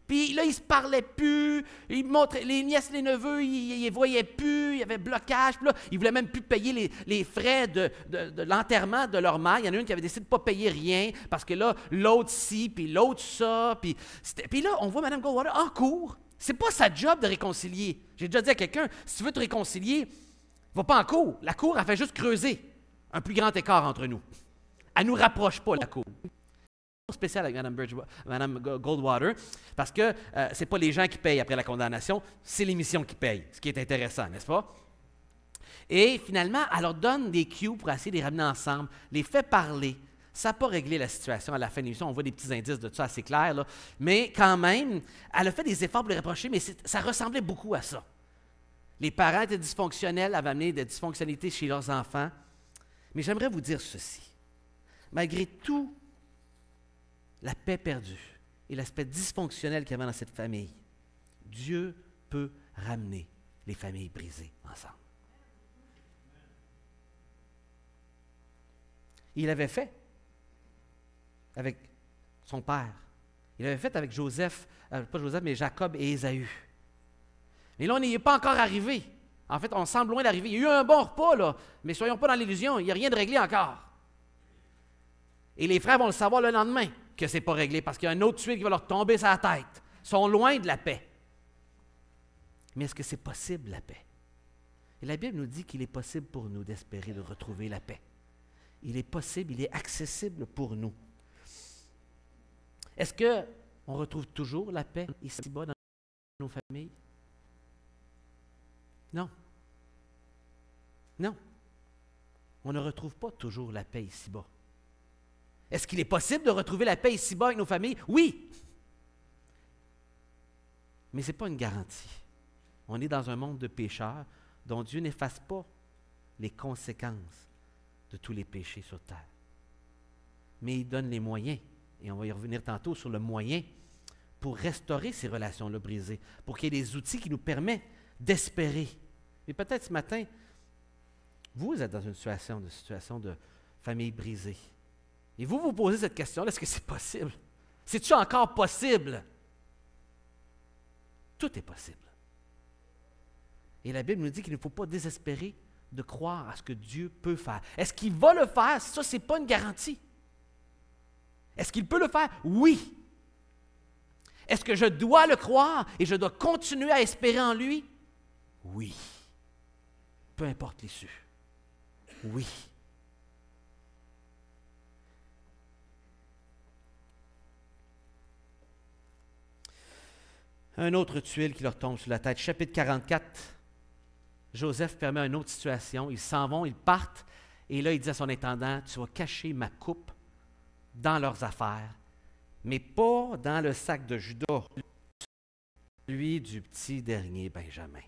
Puis là, ils ne se parlaient plus, ils montraient, les nièces, les neveux, ils ne voyaient plus, il y avait blocage. Puis là, ils ne voulaient même plus payer les frais de l'enterrement de leur mère. Il y en a une qui avait décidé de ne pas payer rien parce que là, l'autre ci, puis l'autre ça. Puis là, on voit Mme Goldwater en cours. Ce n'est pas sa job de réconcilier. J'ai déjà dit à quelqu'un, si tu veux te réconcilier, va pas en cour. La cour, elle fait juste creuser un plus grand écart entre nous. Elle ne nous rapproche pas, la cour. C'est spécial avec Mme Goldwater, parce que ce n'est pas les gens qui payent après la condamnation, c'est l'émission qui paye, ce qui est intéressant, n'est-ce pas? Et finalement, elle leur donne des cues pour essayer de les ramener ensemble, les fait parler. Ça n'a pas réglé la situation à la fin de l'émission. On voit des petits indices de ça assez clairs. Là. Mais quand même, elle a fait des efforts pour les reprocher, mais ça ressemblait beaucoup à ça. Les parents étaient dysfonctionnels, avaient amené des dysfonctionnalités chez leurs enfants. Mais j'aimerais vous dire ceci. Malgré tout, la paix perdue et l'aspect dysfonctionnel qu'il y avait dans cette famille, Dieu peut ramener les familles brisées ensemble. Il l'avait fait avec son père. Il l'avait fait avec Joseph, pas Joseph, mais Jacob et Ésaü. Mais là, on n'y est pas encore arrivé. En fait, on semble loin d'arriver. Il y a eu un bon repas, là, mais soyons pas dans l'illusion, il n'y a rien de réglé encore. Et les frères vont le savoir le lendemain que ce n'est pas réglé, parce qu'il y a un autre tuile qui va leur tomber sur la tête. Ils sont loin de la paix. Mais est-ce que c'est possible, la paix? Et la Bible nous dit qu'il est possible pour nous d'espérer de retrouver la paix. Il est possible, il est accessible pour nous. Est-ce qu'on retrouve toujours la paix ici-bas dans nos familles? Non. Non. On ne retrouve pas toujours la paix ici-bas. Est-ce qu'il est possible de retrouver la paix ici-bas avec nos familles? Oui. Mais ce n'est pas une garantie. On est dans un monde de pécheurs dont Dieu n'efface pas les conséquences de tous les péchés sur terre. Mais il donne les moyens, et on va y revenir tantôt sur le moyen, pour restaurer ces relations-là brisées, pour qu'il y ait des outils qui nous permettent d'espérer. Et peut-être ce matin, vous êtes dans une situation de famille brisée. Et vous vous posez cette question-là, est-ce que c'est possible? C'est-tu encore possible? Tout est possible. Et la Bible nous dit qu'il ne faut pas désespérer de croire à ce que Dieu peut faire. Est-ce qu'il va le faire? Ça, ce n'est pas une garantie. Est-ce qu'il peut le faire? Oui. Est-ce que je dois le croire et je dois continuer à espérer en lui? Oui. Peu importe l'issue. Oui. Un autre tuile qui leur tombe sur la tête. Chapitre 44, Joseph permet une autre situation. Ils s'en vont, ils partent, et là, il dit à son intendant, « Tu vas cacher ma coupe dans leurs affaires, mais pas dans le sac de Judas, celui du petit dernier Benjamin. »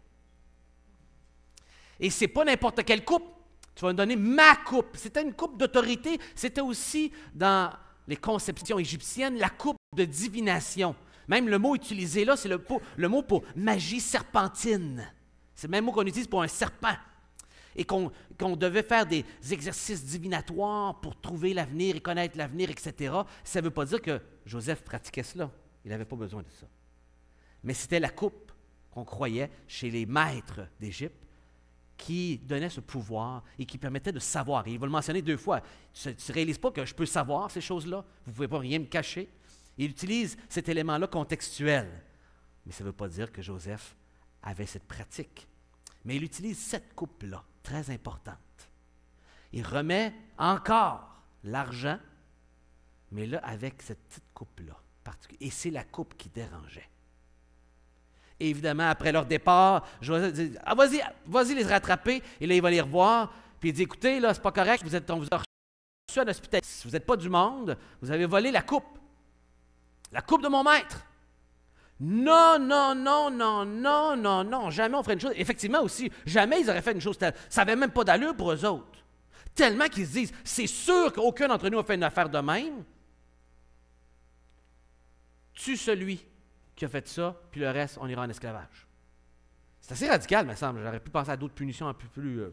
Et ce n'est pas n'importe quelle coupe. Tu vas me donner ma coupe. C'était une coupe d'autorité. C'était aussi, dans les conceptions égyptiennes, la coupe de divination. Même le mot utilisé là, c'est le mot pour magie serpentine. C'est le même mot qu'on utilise pour un serpent. Et qu'on devait faire des exercices divinatoires pour trouver l'avenir et connaître l'avenir, etc. Ça ne veut pas dire que Joseph pratiquait cela. Il n'avait pas besoin de ça. Mais c'était la coupe qu'on croyait chez les maîtres d'Égypte qui donnait ce pouvoir et qui permettait de savoir. Et il va le mentionner 2 fois. Tu ne réalises pas que je peux savoir ces choses-là? Vous ne pouvez pas rien me cacher? Il utilise cet élément-là contextuel. Mais ça ne veut pas dire que Joseph avait cette pratique. Mais il utilise cette coupe-là, très importante. Il remet encore l'argent, mais là, avec cette petite coupe-là. Et c'est la coupe qui dérangeait. Et évidemment, après leur départ, Joseph dit, « Ah, vas-y les rattraper. » Et là, il va les revoir. Puis il dit, « Écoutez, là, c'est pas correct. On vous a reçu à l'hôpital. Vous n'êtes pas du monde. Vous avez volé la coupe. La coupe de mon maître. » Non, non, non, non, non, non, non. Jamais on ferait une chose. Effectivement aussi, jamais ils auraient fait une chose telle. Ça n'avait même pas d'allure pour eux autres. Tellement qu'ils se disent, c'est sûr qu'aucun d'entre nous a fait une affaire de même. Tue celui qui a fait ça, puis le reste, on ira en esclavage. C'est assez radical, me semble. J'aurais pu penser à d'autres punitions un peu plus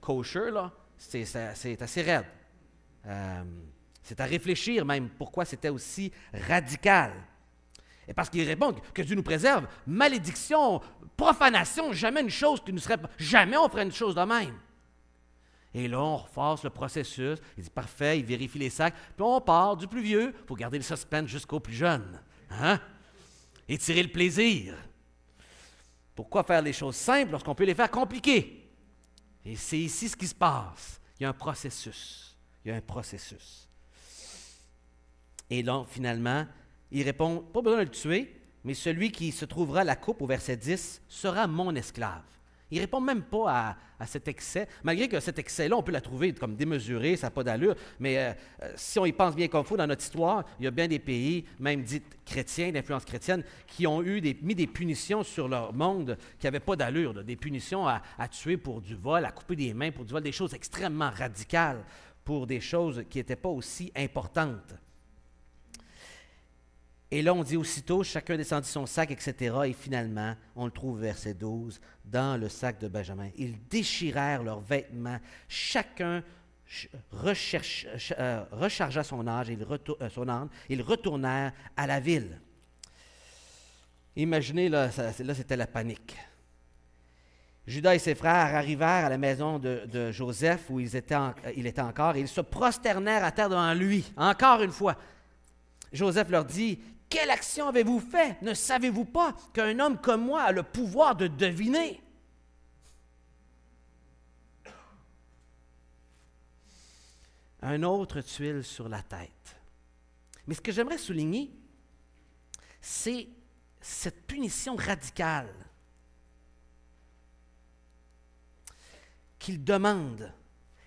kosher, là. C'est assez raide. C'est à réfléchir même pourquoi c'était aussi radical. Et parce qu'il répond que Dieu nous préserve, malédiction, profanation, jamais une chose qui nous serait... Jamais on ferait une chose de même. Et là, on refasse le processus. Il dit, parfait, il vérifie les sacs. Puis on part du plus vieux pour garder le suspense jusqu'au plus jeune. Hein? Et tirer le plaisir. Pourquoi faire les choses simples lorsqu'on peut les faire compliquées? Et c'est ici ce qui se passe. Il y a un processus. Il y a un processus. Et donc, finalement, il répond, pas besoin de le tuer, mais celui qui se trouvera la coupe, au verset 10, sera mon esclave. Il ne répond même pas à cet excès, malgré que cet excès-là, on peut la trouver comme démesuré, ça n'a pas d'allure, mais si on y pense bien comme il faut dans notre histoire, il y a bien des pays, même dits chrétiens, d'influence chrétienne, qui ont mis des punitions sur leur monde qui n'avaient pas d'allure, là, des punitions à tuer pour du vol, à couper des mains pour du vol, des choses extrêmement radicales pour des choses qui n'étaient pas aussi importantes. Et là, on dit aussitôt, chacun descendit son sac, etc. Et finalement, on le trouve verset 12, dans le sac de Benjamin. Ils déchirèrent leurs vêtements, chacun rechargea son âne, ils retournèrent à la ville. Imaginez, là c'était la panique. Judas et ses frères arrivèrent à la maison de Joseph, où il était encore, et ils se prosternèrent à terre devant lui, encore une fois. Joseph leur dit, « Quelle action avez-vous fait? Ne savez-vous pas qu'un homme comme moi a le pouvoir de deviner? » Un autre tuile sur la tête. Mais ce que j'aimerais souligner, c'est cette punition radicale qu'il demande.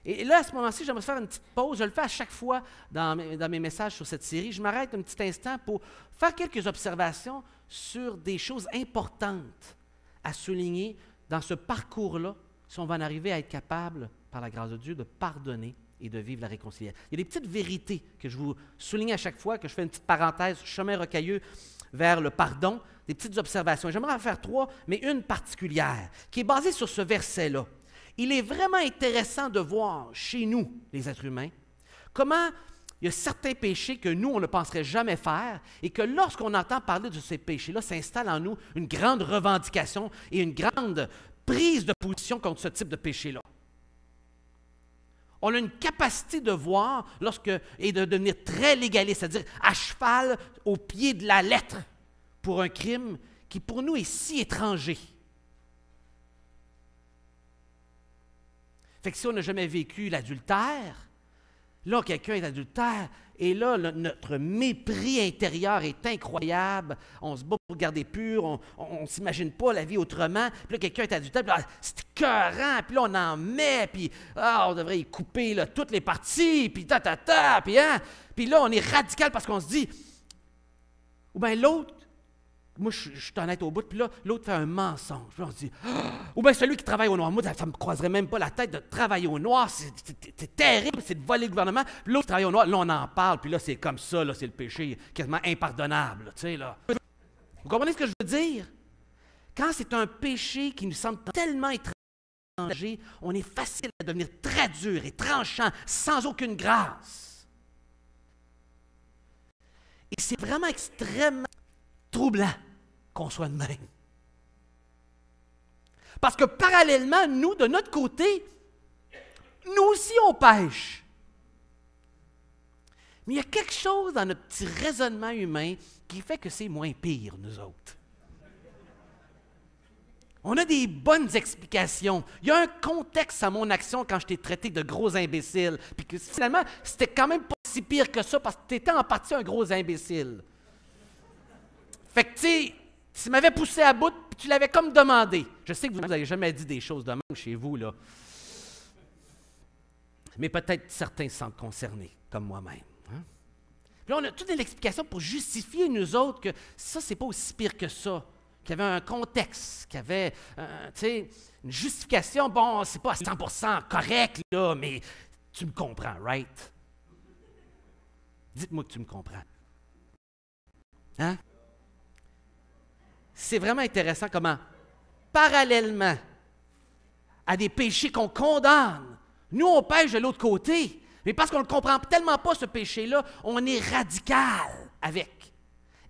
Et là, à ce moment-ci, j'aimerais faire une petite pause. Je le fais à chaque fois dans mes messages sur cette série. Je m'arrête un petit instant pour faire quelques observations sur des choses importantes à souligner dans ce parcours-là, si on va en arriver à être capable, par la grâce de Dieu, de pardonner et de vivre la réconciliation. Il y a des petites vérités que je vous souligne à chaque fois, que je fais une petite parenthèse, chemin rocailleux vers le pardon, des petites observations. J'aimerais en faire 3, mais une particulière, qui est basée sur ce verset-là. Il est vraiment intéressant de voir chez nous, les êtres humains, comment il y a certains péchés que nous, on ne penserait jamais faire et que lorsqu'on entend parler de ces péchés-là, s'installe en nous une grande revendication et une grande prise de position contre ce type de péché-là. On a une capacité de voir et de devenir très légaliste, c'est-à-dire à cheval au pied de la lettre pour un crime qui pour nous est si étranger. Fait que si on n'a jamais vécu l'adultère, là, quelqu'un est adultère, et là, notre mépris intérieur est incroyable. On se bat pour garder pur, on ne s'imagine pas la vie autrement. Puis là, quelqu'un est adultère, puis là, c'est écœurant, puis là, on en met, puis on devrait y couper là, toutes les parties, puis puis là, on est radical parce qu'on se dit, ou bien l'autre, moi, je suis honnête au bout, puis là, l'autre fait un mensonge. Puis on se dit, ou bien celui qui travaille au noir, moi, ça ne me croiserait même pas la tête de travailler au noir, c'est terrible, c'est de voler le gouvernement. Puis l'autre qui travaille au noir, là, on en parle, puis là, c'est comme ça, là, c'est le péché quasiment impardonnable, tu sais, là. Vous comprenez ce que je veux dire? Quand c'est un péché qui nous semble tellement étranger, on est facile à devenir très dur et tranchant, sans aucune grâce. Et c'est vraiment extrêmement troublant qu'on soit de même. Parce que parallèlement, nous, de notre côté, nous aussi on pêche. Mais il y a quelque chose dans notre petit raisonnement humain qui fait que c'est moins pire, nous autres. On a des bonnes explications. Il y a un contexte à mon action quand je t'ai traité de gros imbécile. Puis que finalement, c'était quand même pas si pire que ça parce que tu étais en partie un gros imbécile. Fait que, tu sais, tu m'avais poussé à bout, puis tu l'avais comme demandé. Je sais que vous n'avez jamais dit des choses de même chez vous, là. Mais peut-être certains se sentent concernés, comme moi-même. Hein? Puis là, on a toute une explication pour justifier, nous autres, que ça, c'est pas aussi pire que ça. Qu'il y avait un contexte, qu'il y avait, tu sais, une justification. Bon, c'est pas à 100% correct, là, mais tu me comprends, right? Dites-moi que tu me comprends. Hein? C'est vraiment intéressant comment, parallèlement à des péchés qu'on condamne, nous, on pêche de l'autre côté. Mais parce qu'on ne comprend tellement pas ce péché-là, on est radical avec.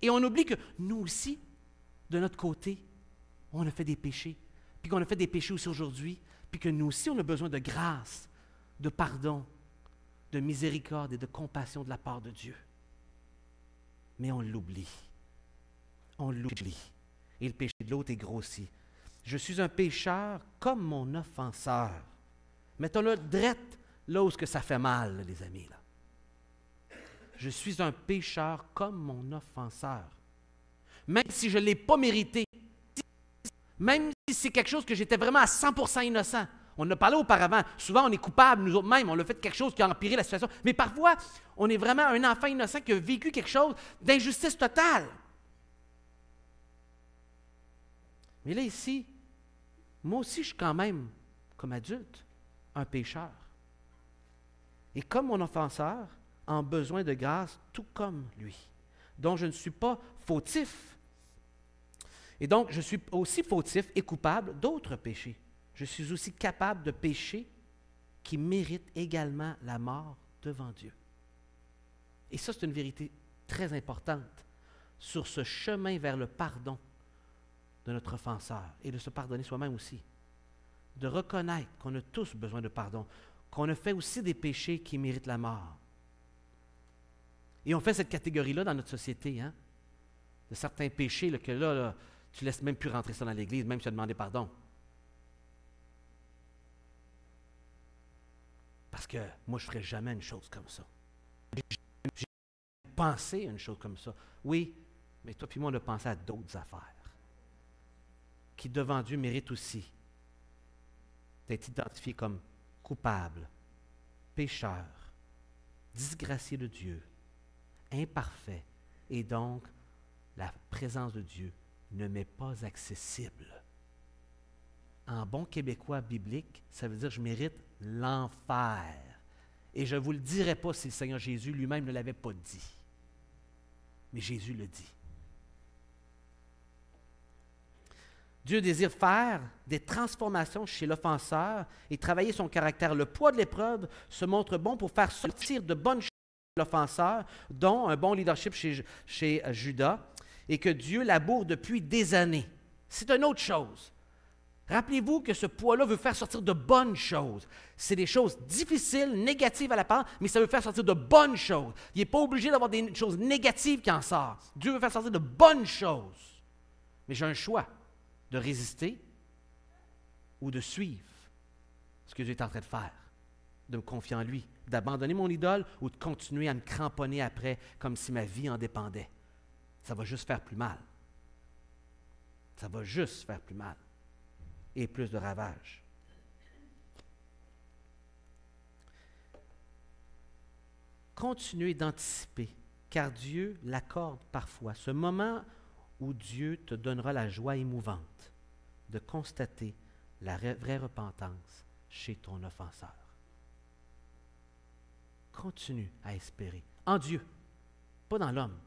Et on oublie que nous aussi, de notre côté, on a fait des péchés. Puis qu'on a fait des péchés aussi aujourd'hui. Puis que nous aussi, on a besoin de grâce, de pardon, de miséricorde et de compassion de la part de Dieu. Mais on l'oublie. On l'oublie. Et le péché de l'autre est grossi. Je suis un pécheur comme mon offenseur. Mettons-le drette là où ça fait mal, les amis. Là. Je suis un pécheur comme mon offenseur. Même si je ne l'ai pas mérité, même c'est quelque chose que j'étais vraiment à 100% innocent. On en a parlé auparavant. Souvent, on est coupable, nous autres mêmes. On a fait quelque chose qui a empiré la situation. Mais parfois, on est vraiment un enfant innocent qui a vécu quelque chose d'injustice totale. Mais là, ici, moi aussi, je suis quand même, comme adulte, un pécheur. Et comme mon offenseur, en besoin de grâce, tout comme lui, dont je ne suis pas fautif. Et donc, je suis aussi fautif et coupable d'autres péchés. Je suis aussi capable de pécher qui méritent également la mort devant Dieu. Et ça, c'est une vérité très importante sur ce chemin vers le pardon de notre offenseur et de se pardonner soi-même aussi. De reconnaître qu'on a tous besoin de pardon, qu'on a fait aussi des péchés qui méritent la mort. Et on fait cette catégorie-là dans notre société, hein? De certains péchés là, que là, tu ne laisses même plus rentrer ça dans l'Église, même si tu as demandé pardon. Parce que moi, je ne ferais jamais une chose comme ça. J'ai pensé à une chose comme ça. Oui, mais toi et moi, on a pensé à d'autres affaires qui, devant Dieu, méritent aussi d'être identifiés comme coupables, pécheurs, disgraciés de Dieu, imparfaits, et donc la présence de Dieu ne m'est pas accessible. En bon québécois biblique, ça veut dire que je mérite l'enfer. Et je ne vous le dirai pas si le Seigneur Jésus lui-même ne l'avait pas dit. Mais Jésus le dit. Dieu désire faire des transformations chez l'offenseur et travailler son caractère. Le poids de l'épreuve se montre bon pour faire sortir de bonnes choses de l'offenseur, dont un bon leadership chez Judas, et que Dieu laboure depuis des années. C'est une autre chose. Rappelez-vous que ce poids-là veut faire sortir de bonnes choses. C'est des choses difficiles, négatives à la part, mais ça veut faire sortir de bonnes choses. Il n'est pas obligé d'avoir des choses négatives qui en sortent. Dieu veut faire sortir de bonnes choses. Mais j'ai un choix de résister ou de suivre ce que Dieu est en train de faire, de me confier en lui, d'abandonner mon idole ou de continuer à me cramponner après comme si ma vie en dépendait. Ça va juste faire plus mal. Ça va juste faire plus mal. Et plus de ravages. Continuez d'anticiper, car Dieu l'accorde parfois, ce moment où Dieu te donnera la joie émouvante de constater la vraie repentance chez ton offenseur. Continue à espérer. En Dieu, pas dans l'homme.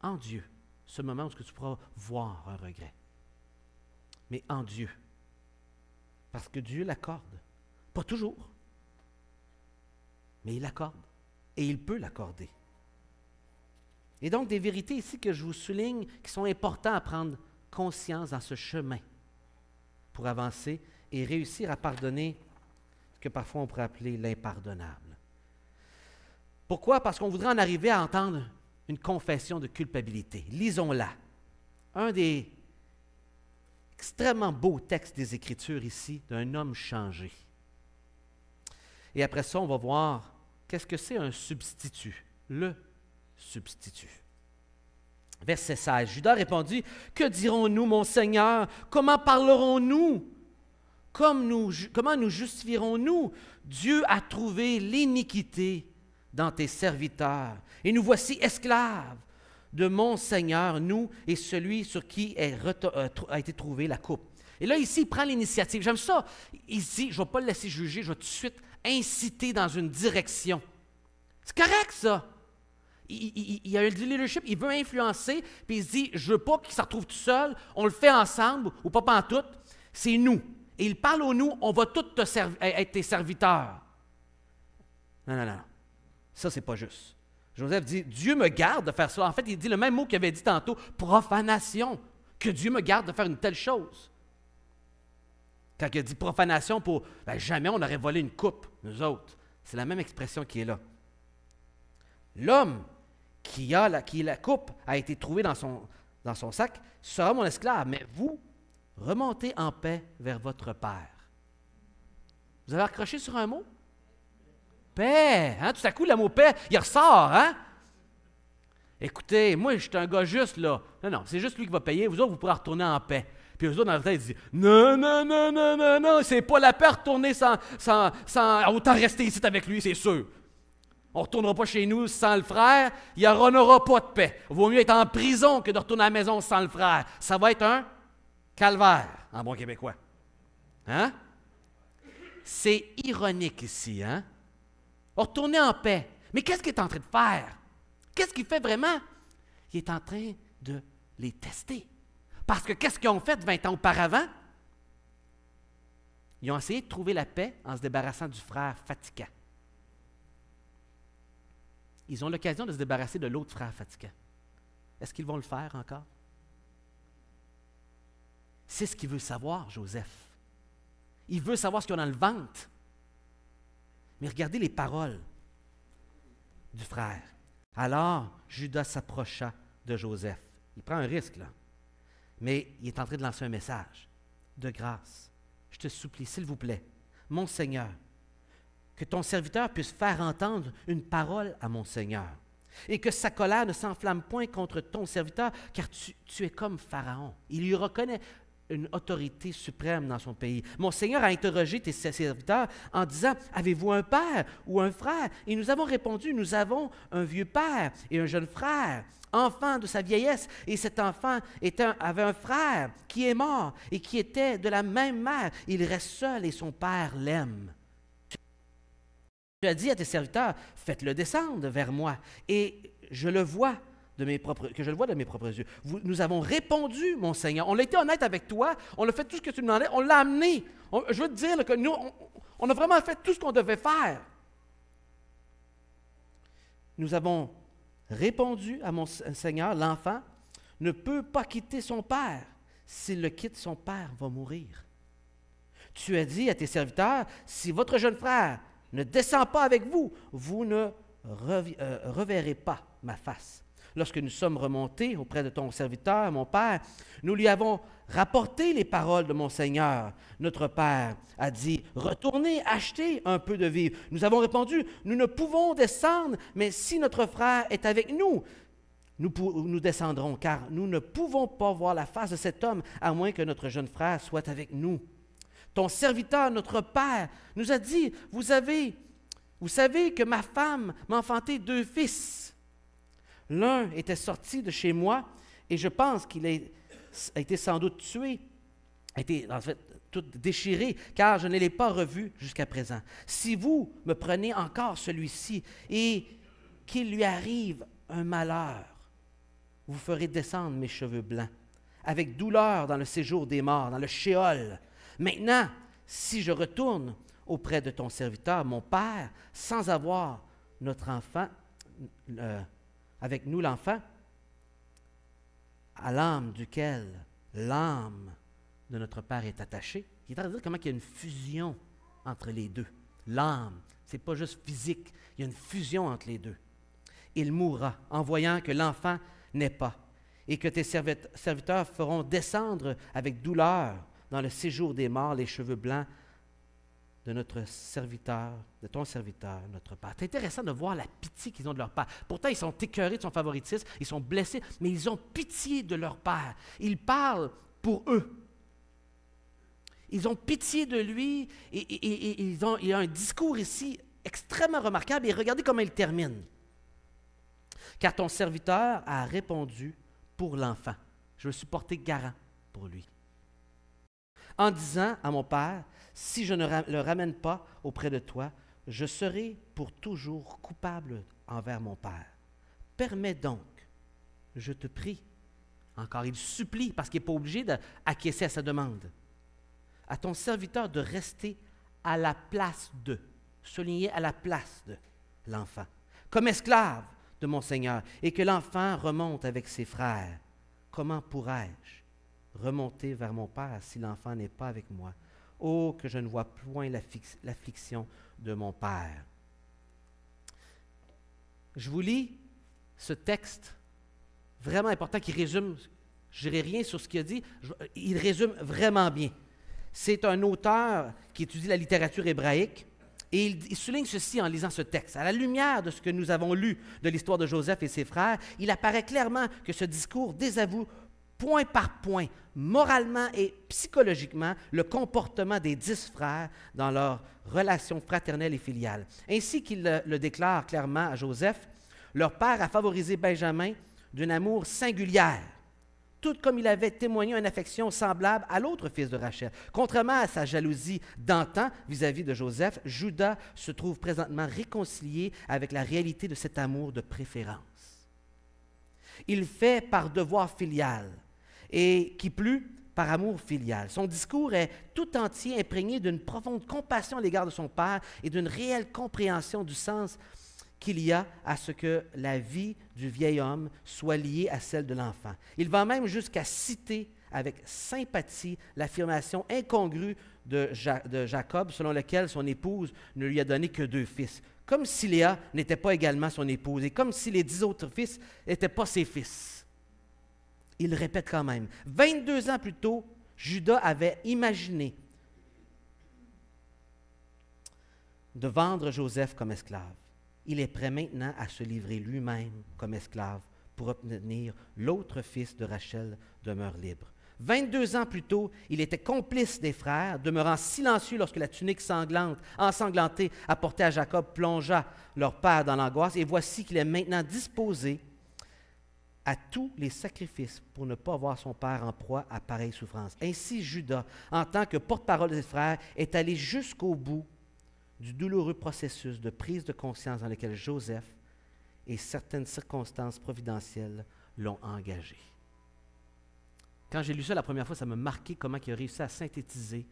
En Dieu, ce moment où tu pourras voir un regret. Mais en Dieu. Parce que Dieu l'accorde. Pas toujours. Mais il l'accorde. Et il peut l'accorder. Et donc, des vérités ici que je vous souligne qui sont importantes à prendre conscience dans ce chemin pour avancer et réussir à pardonner ce que parfois on pourrait appeler l'impardonnable. Pourquoi? Parce qu'on voudrait en arriver à entendre une confession de culpabilité. Lisons-la. Un des extrêmement beau texte des Écritures ici, d'un homme changé. Et après ça, on va voir qu'est-ce que c'est un substitut, le substitut. Verset 16, Judas répondit, « Que dirons-nous, mon Seigneur? Comment parlerons-nous? Comment nous justifierons-nous? Dieu a trouvé l'iniquité dans tes serviteurs, et nous voici esclaves de mon Seigneur, nous et celui sur qui a été trouvée la coupe. » Et là, ici, il prend l'initiative. J'aime ça. Il dit, je ne vais pas le laisser juger, je vais tout de suite inciter dans une direction. C'est correct, ça. Il a du leadership, il veut influencer, puis il se dit, je ne veux pas qu'il se retrouve tout seul, on le fait ensemble, ou pas pantoute, c'est nous. Et il parle au nous, on va tous être tes serviteurs. Non, non, non. Ça, c'est pas juste. Joseph dit, Dieu me garde de faire ça. En fait, il dit le même mot qu'il avait dit tantôt, profanation. Que Dieu me garde de faire une telle chose. Quand il a dit profanation pour, jamais on aurait volé une coupe, nous autres. C'est la même expression qui est là. L'homme qui la coupe a été trouvée dans son sac sera mon esclave, mais vous, remontez en paix vers votre Père. Vous avez accroché sur un mot? Paix, hein? Tout à coup, le mot paix, il ressort, hein? Écoutez, moi, je suis un gars juste, là. Non, c'est juste lui qui va payer. Vous autres, vous pourrez retourner en paix. Puis eux autres, dans leur tête, ils disent, non, non, non, non, non, non, c'est pas la paix de retourner sans autant rester ici avec lui, c'est sûr. On ne retournera pas chez nous sans le frère, il n'y aura pas de paix. Il vaut mieux être en prison que de retourner à la maison sans le frère. Ça va être un calvaire, en bon québécois. Hein? C'est ironique ici, hein? Retourner en paix. Mais qu'est-ce qu'il est en train de faire? Qu'est-ce qu'il fait vraiment? Il est en train de les tester. Parce que qu'est-ce qu'ils ont fait 20 ans auparavant? Ils ont essayé de trouver la paix en se débarrassant du frère fatigant. Ils ont l'occasion de se débarrasser de l'autre frère fatigant. Est-ce qu'ils vont le faire encore? C'est ce qu'il veut savoir, Joseph. Il veut savoir ce qu'il y a dans le ventre. Mais regardez les paroles du frère. Alors, Judas s'approcha de Joseph. Il prend un risque, là. Mais il est en train de lancer un message de grâce. Je te supplie, s'il vous plaît, mon Seigneur, que ton serviteur puisse faire entendre une parole à mon Seigneur, et que sa colère ne s'enflamme point contre ton serviteur, car tu es comme Pharaon. Il lui reconnaît une autorité suprême dans son pays. Mon Seigneur a interrogé tes serviteurs en disant, avez-vous un père ou un frère? Et nous avons répondu, nous avons un vieux père et un jeune frère, enfant de sa vieillesse, et cet enfant avait un frère qui est mort et qui était de la même mère. Il reste seul et son père l'aime. Tu as dit à tes serviteurs, faites-le descendre vers moi, et je le vois de mes propres yeux. Nous avons répondu, mon Seigneur. On a été honnête avec toi, on a fait tout ce que tu demandais, on l'a amené. Je veux te dire là, que nous, on a vraiment fait tout ce qu'on devait faire. Nous avons répondu à mon Seigneur, l'enfant ne peut pas quitter son père. S'il le quitte, son père va mourir. Tu as dit à tes serviteurs, si votre jeune frère ne descend pas avec vous, vous ne reverrez pas ma face. Lorsque nous sommes remontés auprès de ton serviteur, mon père, nous lui avons rapporté les paroles de mon Seigneur. Notre père a dit, retournez acheter un peu de vivres. Nous avons répondu, nous ne pouvons descendre, mais si notre frère est avec nous, nous descendrons, car nous ne pouvons pas voir la face de cet homme, à moins que notre jeune frère soit avec nous. Ton serviteur, notre père, nous a dit, vous savez que ma femme m'a enfanté 2 fils. L'un était sorti de chez moi, et je pense qu'il a été sans doute tué, a été en fait tout déchiré, car je ne l'ai pas revu jusqu'à présent. Si vous me prenez encore celui-ci, et qu'il lui arrive un malheur, vous ferez descendre mes cheveux blancs, avec douleur dans le séjour des morts, dans le Sheol. Maintenant, si je retourne auprès de ton serviteur, mon père, sans avoir notre enfant, avec nous l'enfant, à l'âme duquel l'âme de notre père est attachée, il est en train de dire comment il y a une fusion entre les deux. L'âme, ce n'est pas juste physique, il y a une fusion entre les deux. Il mourra en voyant que l'enfant n'est pas, et que tes serviteurs feront descendre avec douleur dans le séjour des morts les cheveux blancs de notre serviteur, de ton serviteur, notre père. C'est intéressant de voir la pitié qu'ils ont de leur père. Pourtant, ils sont écœurés de son favoritisme, ils sont blessés, mais ils ont pitié de leur père. Ils parlent pour eux. Ils ont pitié de lui et il y a un discours ici extrêmement remarquable. Et regardez comment il termine. Car ton serviteur a répondu pour l'enfant. Je me suis porté garant pour lui. En disant à mon père, si je ne le ramène pas auprès de toi, je serai pour toujours coupable envers mon père. Permets donc, je te prie. Encore, il supplie parce qu'il n'est pas obligé d'acquiescer à sa demande. À ton serviteur de rester à la place de, souligner à la place de l'enfant, comme esclave de mon Seigneur, et que l'enfant remonte avec ses frères. Comment pourrais-je remonter vers mon père si l'enfant n'est pas avec moi? Oh, que je ne vois point l'affliction de mon père. Je vous lis ce texte vraiment important qui résume, je ne dirai rien sur ce qu'il a dit, il résume vraiment bien. C'est un auteur qui étudie la littérature hébraïque et il souligne ceci en lisant ce texte. À la lumière de ce que nous avons lu de l'histoire de Joseph et ses frères, il apparaît clairement que ce discours désavoue point par point, moralement et psychologiquement, le comportement des 10 frères dans leur relation fraternelle et filiale. Ainsi qu'il le déclare clairement à Joseph, leur père a favorisé Benjamin d'un amour singulière, tout comme il avait témoigné une affection semblable à l'autre fils de Rachel. Contrairement à sa jalousie d'antan vis-à-vis de Joseph, Judas se trouve présentement réconcilié avec la réalité de cet amour de préférence. Il fait par devoir filial, et qui plus, par amour filial. Son discours est tout entier imprégné d'une profonde compassion à l'égard de son père et d'une réelle compréhension du sens qu'il y a à ce que la vie du vieil homme soit liée à celle de l'enfant. Il va même jusqu'à citer avec sympathie l'affirmation incongrue de Jacob selon laquelle son épouse ne lui a donné que 2 fils, comme si Léa n'était pas également son épouse et comme si les 10 autres fils n'étaient pas ses fils. Il répète quand même. 22 ans plus tôt, Judas avait imaginé de vendre Joseph comme esclave. Il est prêt maintenant à se livrer lui-même comme esclave pour obtenir l'autre fils de Rachel demeure libre. 22 ans plus tôt, il était complice des frères, demeurant silencieux lorsque la tunique ensanglantée apportée à Jacob plongea leur père dans l'angoisse. Et voici qu'il est maintenant disposé à tous les sacrifices pour ne pas voir son père en proie à pareille souffrance. Ainsi, Judas, en tant que porte-parole des frères, est allé jusqu'au bout du douloureux processus de prise de conscience dans lequel Joseph et certaines circonstances providentielles l'ont engagé. Quand j'ai lu ça la première fois, ça m'a marqué comment il a réussi à synthétiser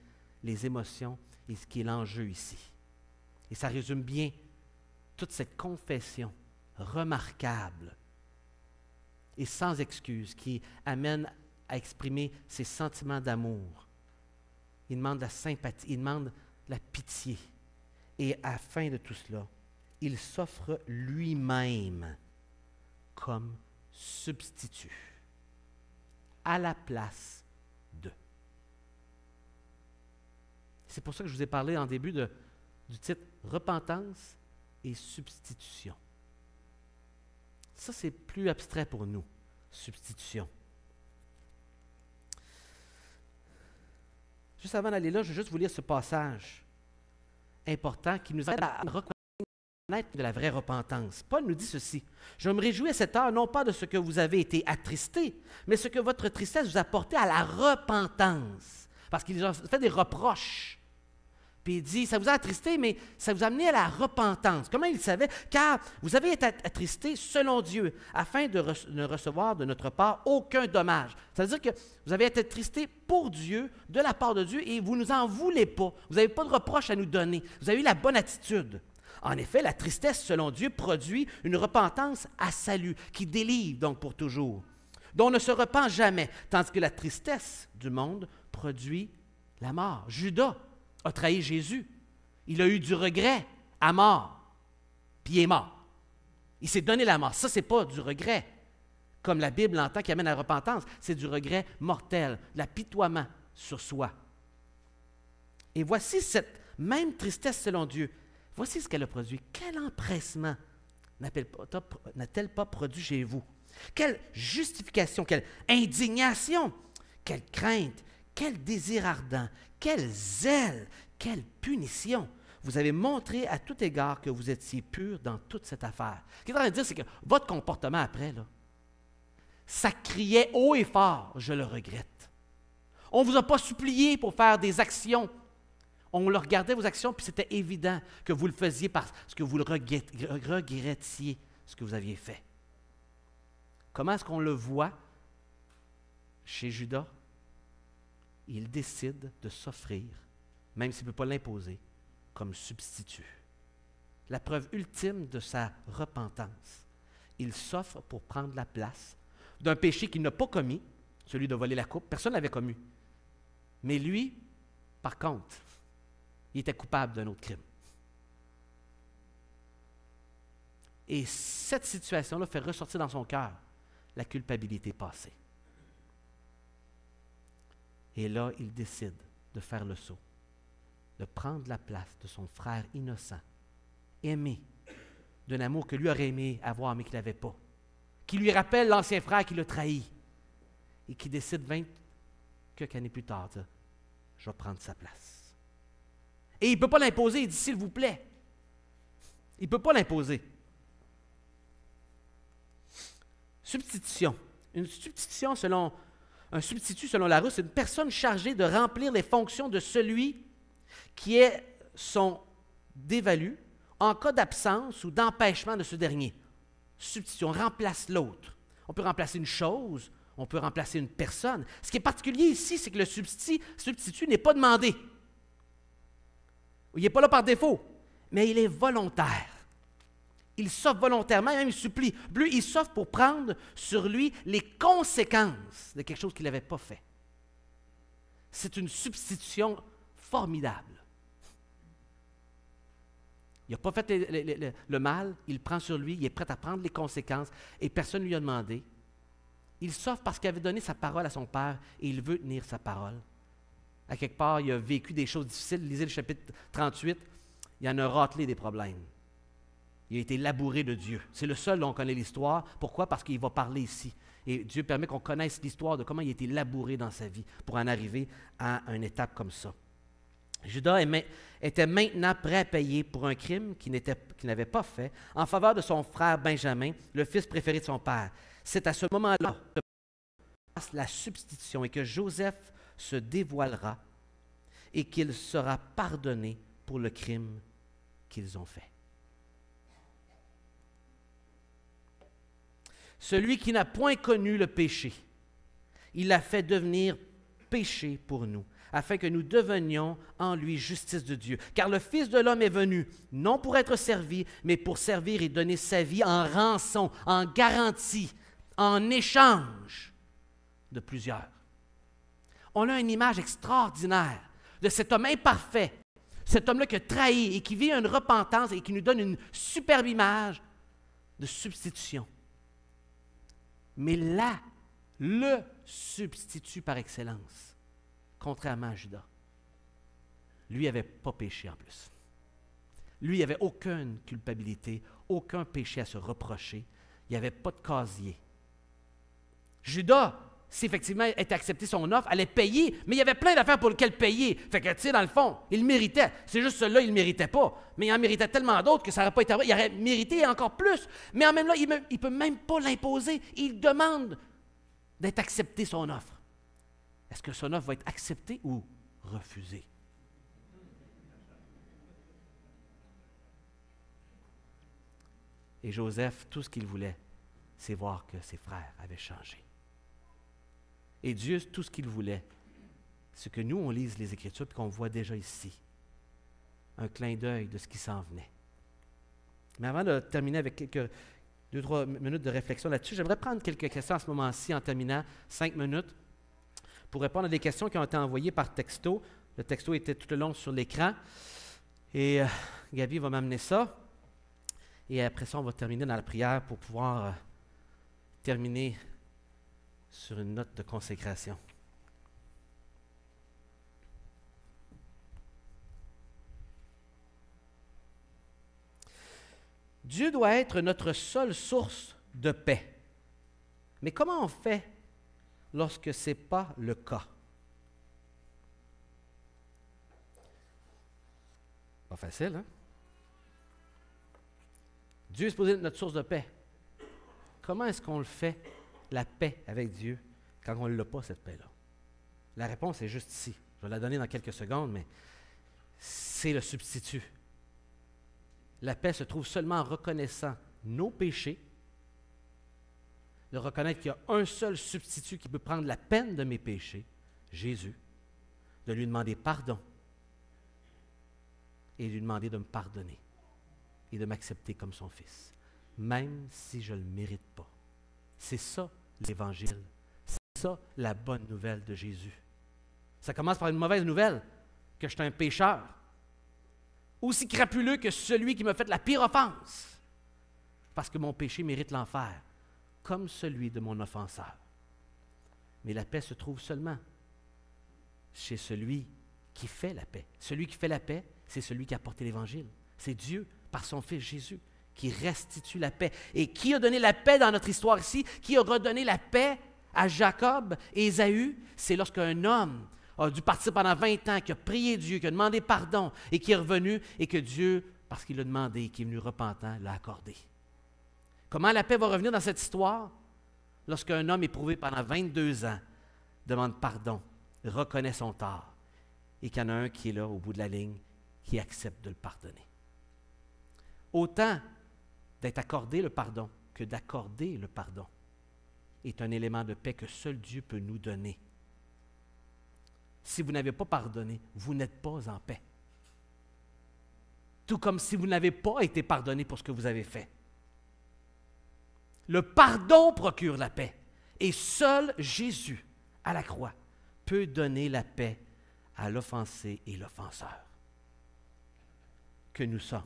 les émotions et ce qui est l'enjeu ici. Et ça résume bien toute cette confession remarquable et sans excuse qui amène à exprimer ses sentiments d'amour. Il demande la sympathie, il demande la pitié. Et à la fin de tout cela, il s'offre lui-même comme substitut à la place d'eux. C'est pour ça que je vous ai parlé en début du titre « Repentance et substitution ». Ça, c'est plus abstrait pour nous, substitution. Juste avant d'aller là, je vais juste vous lire ce passage important qui nous aide à reconnaître de la vraie repentance. Paul nous dit ceci: « Je me réjouis à cette heure, non pas de ce que vous avez été attristés, mais ce que votre tristesse vous a porté à la repentance. » Parce qu'il a fait des reproches. Puis il dit, ça vous a attristé, mais ça vous a amené à la repentance. Comment il savait? Car vous avez été attristés selon Dieu, afin de ne recevoir de notre part aucun dommage. C'est-à-dire que vous avez été attristés pour Dieu, de la part de Dieu, et vous ne nous en voulez pas. Vous n'avez pas de reproche à nous donner. Vous avez eu la bonne attitude. En effet, la tristesse, selon Dieu, produit une repentance à salut, qui délivre donc pour toujours, dont on ne se repent jamais, tandis que la tristesse du monde produit la mort. Judas a trahi Jésus. Il a eu du regret à mort, puis il est mort. Il s'est donné la mort. Ça, ce n'est pas du regret, comme la Bible l'entend, qui amène à la repentance. C'est du regret mortel, de l'apitoiement sur soi. Et voici cette même tristesse selon Dieu. Voici ce qu'elle a produit. Quel empressement n'a-t-elle pas produit chez vous? Quelle justification, quelle indignation, quelle crainte, quel désir ardent, quel zèle, quelle punition. Vous avez montré à tout égard que vous étiez pur dans toute cette affaire. Ce qu'il est en train de dire, c'est que votre comportement après, là, ça criait haut et fort, je le regrette. On ne vous a pas supplié pour faire des actions. On le regardait vos actions, puis c'était évident que vous le faisiez parce que vous le regrettiez, ce que vous aviez fait. Comment est-ce qu'on le voit chez Judas? Il décide de s'offrir, même s'il ne peut pas l'imposer, comme substitut. La preuve ultime de sa repentance. Il s'offre pour prendre la place d'un péché qu'il n'a pas commis, celui de voler la coupe. Personne ne l'avait commis. Mais lui, par contre, il était coupable d'un autre crime. Et cette situation-là fait ressortir dans son cœur la culpabilité passée. Et là, il décide de faire le saut, de prendre la place de son frère innocent, aimé, d'un amour que lui aurait aimé avoir mais qu'il n'avait pas, qui lui rappelle l'ancien frère qui l'a trahi. et qui décide 20 quelques années plus tard, je vais prendre sa place. Et il ne peut pas l'imposer, il dit s'il vous plaît. Il ne peut pas l'imposer. Substitution. Un substitut selon la Russe, c'est une personne chargée de remplir les fonctions de celui qui est son dévalu en cas d'absence ou d'empêchement de ce dernier. Substitution, on remplace l'autre. On peut remplacer une chose, on peut remplacer une personne. Ce qui est particulier ici, c'est que le substitut n'est pas demandé. Il n'est pas là par défaut, mais il est volontaire. Il s'offre volontairement, et même il supplie. Il s'offre pour prendre sur lui les conséquences de quelque chose qu'il n'avait pas fait. C'est une substitution formidable. Il n'a pas fait le mal, il prend sur lui, il est prêt à prendre les conséquences et personne ne lui a demandé. Il s'offre parce qu'il avait donné sa parole à son Père et il veut tenir sa parole. À quelque part, il a vécu des choses difficiles. Lisez le chapitre 38, il en a ratelé des problèmes. Il a été labouré de Dieu. C'est le seul dont on connaît l'histoire. Pourquoi? Parce qu'il va parler ici. Et Dieu permet qu'on connaisse l'histoire de comment il a été labouré dans sa vie pour en arriver à une étape comme ça. Judas était maintenant prêt à payer pour un crime qu'il n'avait pas fait en faveur de son frère Benjamin, le fils préféré de son père. C'est à ce moment-là que passe la substitution et que Joseph se dévoilera et qu'il sera pardonné pour le crime qu'ils ont fait. Celui qui n'a point connu le péché, il l'a fait devenir péché pour nous, afin que nous devenions en lui justice de Dieu. Car le Fils de l'homme est venu, non pour être servi, mais pour servir et donner sa vie en rançon, en garantie, en échange de plusieurs. On a une image extraordinaire de cet homme imparfait, cet homme-là qui a trahi et qui vit une repentance et qui nous donne une superbe image de substitution. Mais là, le substitut par excellence, contrairement à Judas, lui n'avait pas péché en plus. Lui, il n'avait aucune culpabilité, aucun péché à se reprocher. Il n'y avait pas de casier. Judas, si effectivement elle était accepté son offre, allait payer, mais il y avait plein d'affaires pour lesquelles payer. Fait que, tu sais, dans le fond, il méritait. C'est juste celui-là, il ne le méritait pas. Mais il en méritait tellement d'autres que ça n'aurait pas été vrai. Il aurait mérité encore plus. Mais en même temps, il ne peut même pas l'imposer. Il demande d'être accepté son offre. Est-ce que son offre va être acceptée ou refusée? Et Joseph, tout ce qu'il voulait, c'est voir que ses frères avaient changé. Et Dieu, tout ce qu'il voulait, c'est que nous, on lise les Écritures et qu'on voit déjà ici un clin d'œil de ce qui s'en venait. Mais avant de terminer avec 2-3 minutes de réflexion là-dessus, j'aimerais prendre quelques questions à ce moment-ci en terminant 5 minutes pour répondre à des questions qui ont été envoyées par texto. Le texto était tout le long sur l'écran. Et Gaby va m'amener ça. Et après ça, on va terminer dans la prière pour pouvoir terminer sur une note de consécration. Dieu doit être notre seule source de paix. Mais comment on fait lorsque ce n'est pas le cas? Pas facile, hein? Dieu est supposé être notre source de paix. Comment est-ce qu'on le fait, la paix avec Dieu, quand on ne l'a pas, cette paix-là? La réponse est juste ici. Je vais la donner dans quelques secondes, mais c'est le substitut. La paix se trouve seulement en reconnaissant nos péchés, de reconnaître qu'il y a un seul substitut qui peut prendre la peine de mes péchés, Jésus, de lui demander pardon et de lui demander de me pardonner et de m'accepter comme son fils, même si je ne le mérite pas. C'est ça l'Évangile. C'est ça la bonne nouvelle de Jésus. Ça commence par une mauvaise nouvelle, que je suis un pécheur, aussi crapuleux que celui qui m'a fait la pire offense, parce que mon péché mérite l'enfer, comme celui de mon offenseur. Mais la paix se trouve seulement chez celui qui fait la paix. Celui qui fait la paix, c'est celui qui a apporté l'Évangile. C'est Dieu, par son Fils Jésus, qui restitue la paix. Et qui a donné la paix dans notre histoire ici? Qui a redonné la paix à Jacob et Ésaü, c'est lorsqu'un homme a dû partir pendant 20 ans, qui a prié Dieu, qui a demandé pardon et qui est revenu et que Dieu, parce qu'il l'a demandé, qui est venu repentant, l'a accordé. Comment la paix va revenir dans cette histoire? Lorsqu'un homme éprouvé pendant 22 ans demande pardon, reconnaît son tort et qu'il y en a un qui est là au bout de la ligne qui accepte de le pardonner. Autant d'être accordé le pardon que d'accorder le pardon est un élément de paix que seul Dieu peut nous donner. Si vous n'avez pas pardonné, vous n'êtes pas en paix. Tout comme si vous n'avez pas été pardonné pour ce que vous avez fait. Le pardon procure la paix. Et seul Jésus, à la croix, peut donner la paix à l'offensé et l'offenseur. Que nous sommes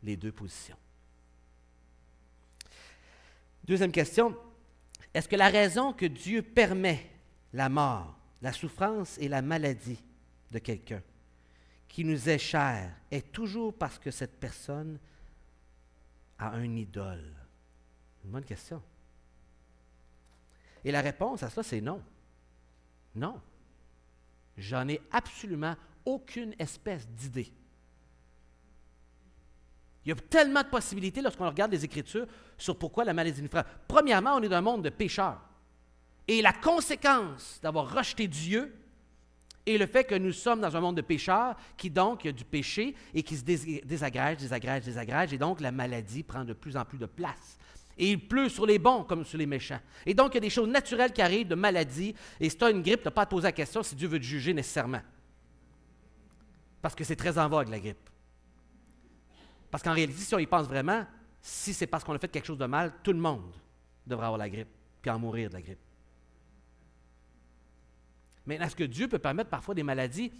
les deux positions. Deuxième question. Est-ce que la raison que Dieu permet la mort, la souffrance et la maladie de quelqu'un qui nous est cher est toujours parce que cette personne a un idole? Une bonne question. Et la réponse à cela, c'est non. Non. J'en ai absolument aucune espèce d'idée. Il y a tellement de possibilités lorsqu'on regarde les Écritures sur pourquoi la maladie nous frappe. Premièrement, on est dans un monde de pécheurs. Et la conséquence d'avoir rejeté Dieu est le fait que nous sommes dans un monde de pécheurs qui donc il y a du péché et qui se désagrège, et donc la maladie prend de plus en plus de place. Et il pleut sur les bons comme sur les méchants. Et donc il y a des choses naturelles qui arrivent de maladie, et si tu as une grippe, tu n'as pas à te poser la question si Dieu veut te juger nécessairement. Parce que c'est très en vogue la grippe. Parce qu'en réalité, si on y pense vraiment, si c'est parce qu'on a fait quelque chose de mal, tout le monde devrait avoir la grippe, puis en mourir de la grippe. Mais est-ce que Dieu peut permettre parfois des maladies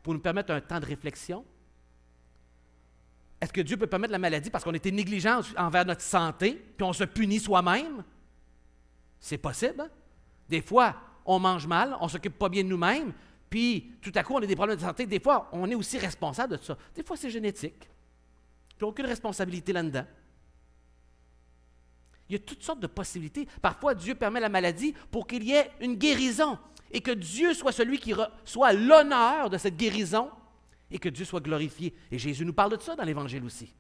pour nous permettre un temps de réflexion? Est-ce que Dieu peut permettre la maladie parce qu'on était négligent envers notre santé, puis on se punit soi-même? C'est possible, hein? Des fois, on mange mal, on ne s'occupe pas bien de nous-mêmes, puis tout à coup, on a des problèmes de santé. Des fois, on est aussi responsable de ça. Des fois, c'est génétique. Tu n'as aucune responsabilité là-dedans. Il y a toutes sortes de possibilités. Parfois, Dieu permet la maladie pour qu'il y ait une guérison et que Dieu soit celui qui soit l'honneur de cette guérison et que Dieu soit glorifié. Et Jésus nous parle de ça dans l'Évangile aussi.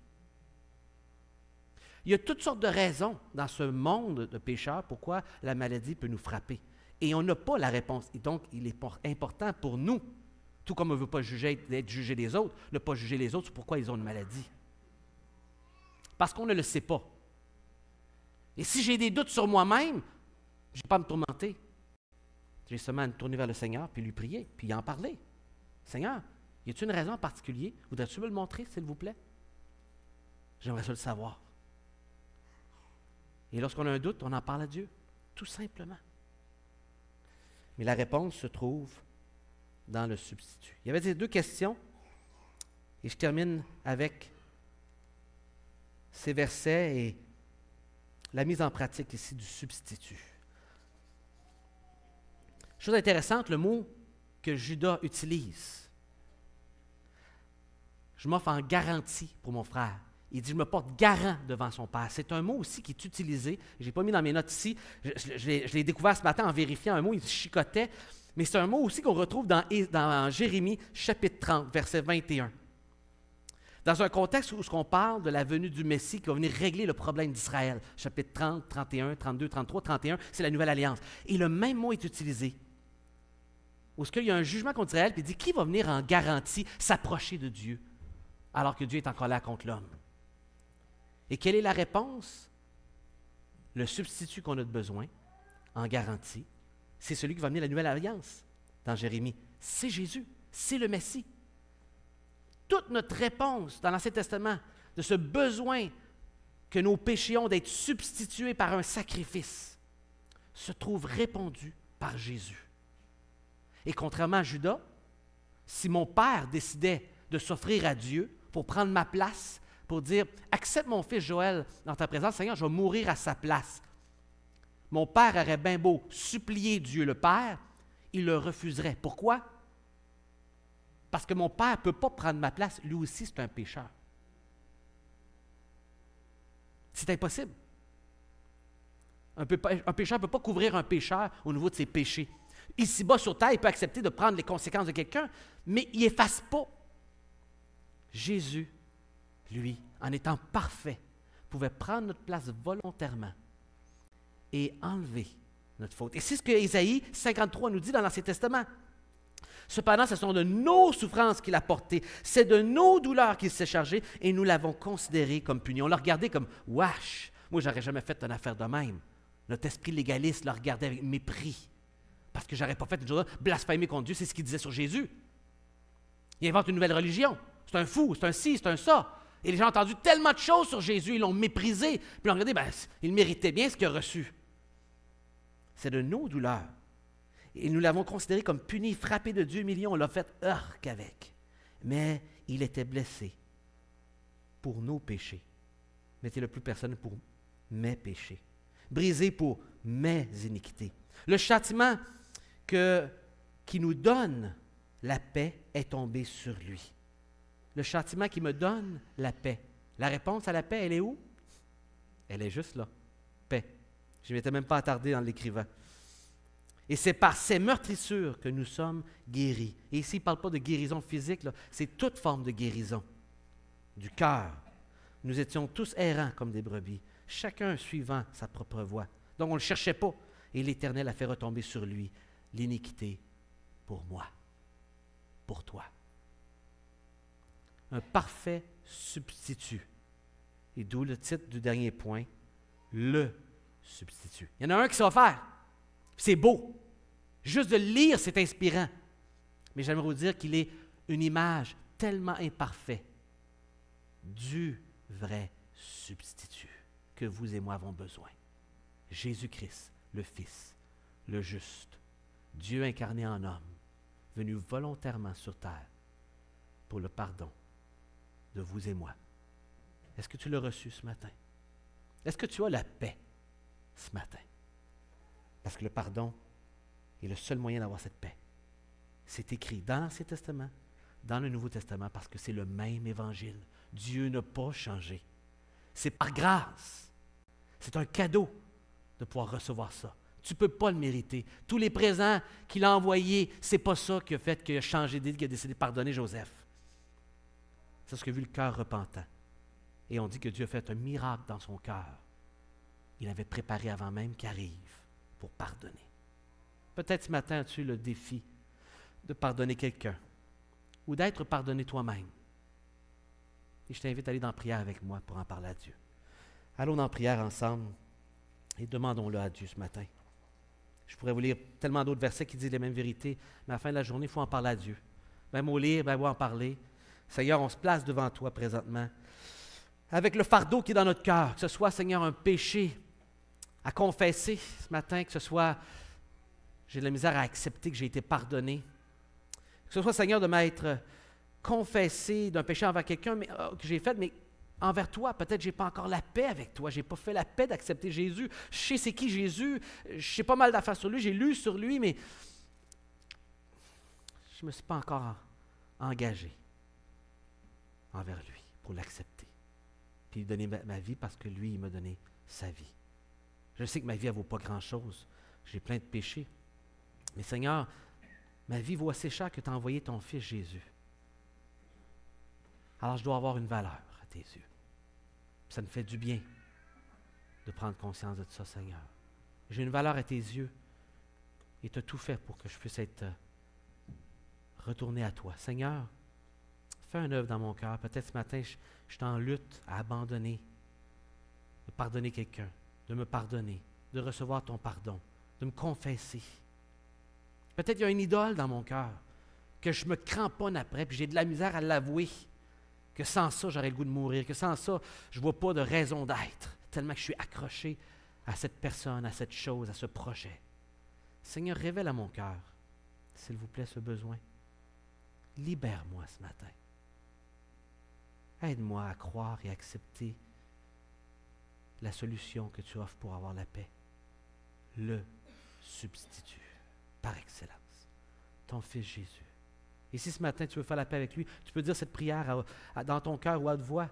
Il y a toutes sortes de raisons dans ce monde de pécheurs pourquoi la maladie peut nous frapper. Et on n'a pas la réponse. Et donc, il est important pour nous, tout comme on ne veut pas être jugé des autres, ne pas juger les autres sur pourquoi ils ont une maladie. Parce qu'on ne le sait pas. Et si j'ai des doutes sur moi-même, je n'ai pas à me tourmenter. J'ai seulement à me tourner vers le Seigneur, puis lui prier, puis y en parler. Seigneur, y a-t-il une raison en particulier? Voudrais-tu me le montrer, s'il vous plaît? J'aimerais ça le savoir. Et lorsqu'on a un doute, on en parle à Dieu, tout simplement. Mais la réponse se trouve dans le substitut. Il y avait ces deux questions, et je termine avec ces versets et la mise en pratique ici du substitut. Chose intéressante, le mot que Judas utilise. Je m'offre en garantie pour mon frère. Il dit, je me porte garant devant son père. C'est un mot aussi qui est utilisé. Je n'ai pas mis dans mes notes ici. Je l'ai découvert ce matin en vérifiant un mot, il chicotait. Mais c'est un mot aussi qu'on retrouve dans Jérémie, chapitre 30, verset 21. Dans un contexte où on parle de la venue du Messie qui va venir régler le problème d'Israël. Chapitre 30, 31, 32, 33, 31, c'est la Nouvelle Alliance. Et le même mot est utilisé. Où est-ce qu'il y a un jugement contre Israël, puis il dit, qui va venir en garantie s'approcher de Dieu, alors que Dieu est en colère contre l'homme? Et quelle est la réponse? Le substitut qu'on a de besoin, en garantie, c'est celui qui va venir la Nouvelle Alliance, dans Jérémie. C'est Jésus, c'est le Messie. Toute notre réponse dans l'Ancien Testament de ce besoin que nos péchés ont d'être substitués par un sacrifice se trouve répondue par Jésus. Et contrairement à Judas, si mon père décidait de s'offrir à Dieu pour prendre ma place, pour dire « Accepte mon fils Joël dans ta présence, Seigneur, je vais mourir à sa place », mon père aurait bien beau supplier Dieu le Père, il le refuserait. Pourquoi? Parce que mon père ne peut pas prendre ma place. Lui aussi, c'est un pécheur. C'est impossible. Un pécheur ne peut pas couvrir un pécheur au niveau de ses péchés. Ici-bas sur terre, il peut accepter de prendre les conséquences de quelqu'un, mais il n'efface pas. Jésus, lui, en étant parfait, pouvait prendre notre place volontairement et enlever notre faute. Et c'est ce que Ésaïe 53 nous dit dans l'Ancien Testament. Cependant, ce sont de nos souffrances qu'il a portées, c'est de nos douleurs qu'il s'est chargé, et nous l'avons considéré comme puni. On l'a regardé comme « wesh, moi, j'aurais jamais fait une affaire de même. » Notre esprit légaliste l'a regardé avec mépris, parce que j'aurais pas fait une chose blasphémer contre Dieu, c'est ce qu'il disait sur Jésus. Il invente une nouvelle religion. C'est un fou, c'est un ci, c'est un ça. Et les gens ont entendu tellement de choses sur Jésus, ils l'ont méprisé. Puis ils ont regardé, il méritait bien ce qu'il a reçu. C'est de nos douleurs. Et nous l'avons considéré comme puni, frappé de Dieu, humilié, on l'a fait qu'avec. Mais il était blessé pour nos péchés. Mettez-le plus personne pour mes péchés. Brisé pour mes iniquités. Le châtiment qui nous donne la paix est tombé sur lui. Le châtiment qui me donne la paix. La réponse à la paix, elle est où? Elle est juste là. Paix. Je ne m'étais même pas attardé en l'écrivant. Et c'est par ces meurtrissures que nous sommes guéris. Et ici, il ne parle pas de guérison physique, c'est toute forme de guérison. Du cœur. Nous étions tous errants comme des brebis, chacun suivant sa propre voie. Donc on ne le cherchait pas. Et l'Éternel a fait retomber sur lui l'iniquité pour moi, pour toi. Un parfait substitut. Et d'où le titre du dernier point, le substitut. Il y en a un qui s'est offert. C'est beau. Juste de le lire, c'est inspirant. Mais j'aimerais vous dire qu'il est une image tellement imparfaite du vrai substitut que vous et moi avons besoin. Jésus-Christ, le Fils, le juste, Dieu incarné en homme, venu volontairement sur terre pour le pardon de vous et moi. Est-ce que tu l'as reçu ce matin? Est-ce que tu as la paix ce matin? Parce que le pardon est le seul moyen d'avoir cette paix. C'est écrit dans l'Ancien Testament, dans le Nouveau Testament, parce que c'est le même évangile. Dieu n'a pas changé. C'est par grâce. C'est un cadeau de pouvoir recevoir ça. Tu ne peux pas le mériter. Tous les présents qu'il a envoyés, ce n'est pas ça qui a fait qu'il a changé d'idée, qu'il a décidé de pardonner Joseph. C'est ce que vu le cœur repentant. Et on dit que Dieu a fait un miracle dans son cœur. Il avait préparé avant même qu'il arrive pour pardonner. Peut-être ce matin, as-tu le défi de pardonner quelqu'un ou d'être pardonné toi-même. Et je t'invite à aller dans la prière avec moi pour en parler à Dieu. Allons dans la prière ensemble et demandons-le à Dieu ce matin. Je pourrais vous lire tellement d'autres versets qui disent les mêmes vérités, mais à la fin de la journée, il faut en parler à Dieu. Même au lire, même en parler. Seigneur, on se place devant toi présentement avec le fardeau qui est dans notre cœur, que ce soit, Seigneur, un péché à confesser ce matin, que ce soit, j'ai de la misère à accepter que j'ai été pardonné, que ce soit, Seigneur, de m'être confessé d'un péché envers quelqu'un que j'ai fait, mais envers toi, peut-être que je n'ai pas encore la paix avec toi, je n'ai pas fait la paix d'accepter Jésus. Je sais c'est qui Jésus, je sais pas mal d'affaires sur lui, j'ai lu sur lui, mais je ne me suis pas encore engagé envers lui pour l'accepter. Puis lui donner ma vie parce que lui, il m'a donné sa vie. Je sais que ma vie, elle ne vaut pas grand-chose. J'ai plein de péchés. Mais Seigneur, ma vie vaut assez cher que tu as envoyé ton Fils Jésus. Alors je dois avoir une valeur à tes yeux. Puis ça me fait du bien de prendre conscience de ça, Seigneur. J'ai une valeur à tes yeux et tu as tout fait pour que je puisse être retourné à toi. Seigneur, fais un œuvre dans mon cœur. Peut-être ce matin, je suis en lutte à abandonner, de pardonner quelqu'un, de me pardonner, de recevoir ton pardon, de me confesser. Peut-être qu'il y a une idole dans mon cœur, que je me cramponne après, puis j'ai de la misère à l'avouer, que sans ça, j'aurais le goût de mourir, que sans ça, je ne vois pas de raison d'être, tellement que je suis accroché à cette personne, à cette chose, à ce projet. Seigneur, révèle à mon cœur, s'il vous plaît, ce besoin. Libère-moi ce matin. Aide-moi à croire et accepter la solution que tu offres pour avoir la paix. Le substitut par excellence. Ton Fils Jésus. Et si ce matin tu veux faire la paix avec lui, tu peux dire cette prière dans ton cœur ou à haute voix,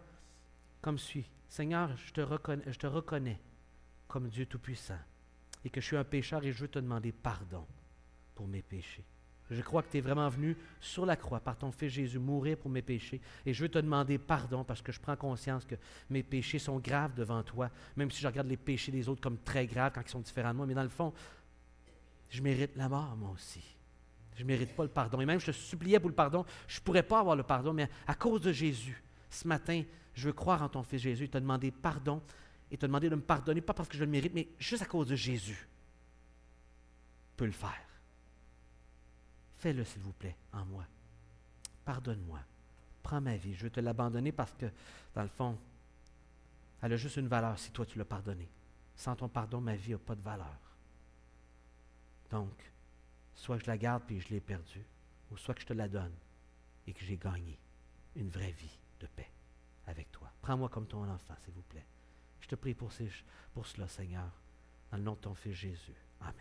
comme suit. Seigneur, je te reconnais comme Dieu Tout-Puissant. et que je suis un pécheur et je veux te demander pardon pour mes péchés. Je crois que tu es vraiment venu sur la croix par ton Fils Jésus mourir pour mes péchés. Et je veux te demander pardon parce que je prends conscience que mes péchés sont graves devant toi, même si je regarde les péchés des autres comme très graves quand ils sont différents de moi. Mais dans le fond, je mérite la mort, moi aussi. Je ne mérite pas le pardon. Et même je te suppliais pour le pardon, je ne pourrais pas avoir le pardon, mais à cause de Jésus, ce matin, je veux croire en ton Fils Jésus et te demander pardon et te demander de me pardonner, pas parce que je le mérite, mais juste à cause de Jésus. Tu peux le faire. Fais-le, s'il vous plaît, en moi. Pardonne-moi. Prends ma vie. Je veux te l'abandonner parce que, dans le fond, elle a juste une valeur si toi tu l'as pardonné. Sans ton pardon, ma vie n'a pas de valeur. Donc, soit que je la garde puis je l'ai perdue, ou soit que je te la donne et que j'ai gagné une vraie vie de paix avec toi. Prends-moi comme ton enfant, s'il vous plaît. Je te prie pour cela, Seigneur, dans le nom de ton Fils Jésus. Amen.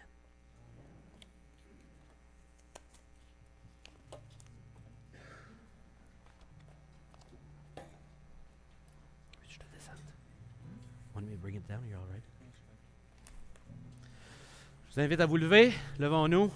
Je te descende. Want me to bring it down? You're all right? Je vous invite à vous lever. Levons-nous.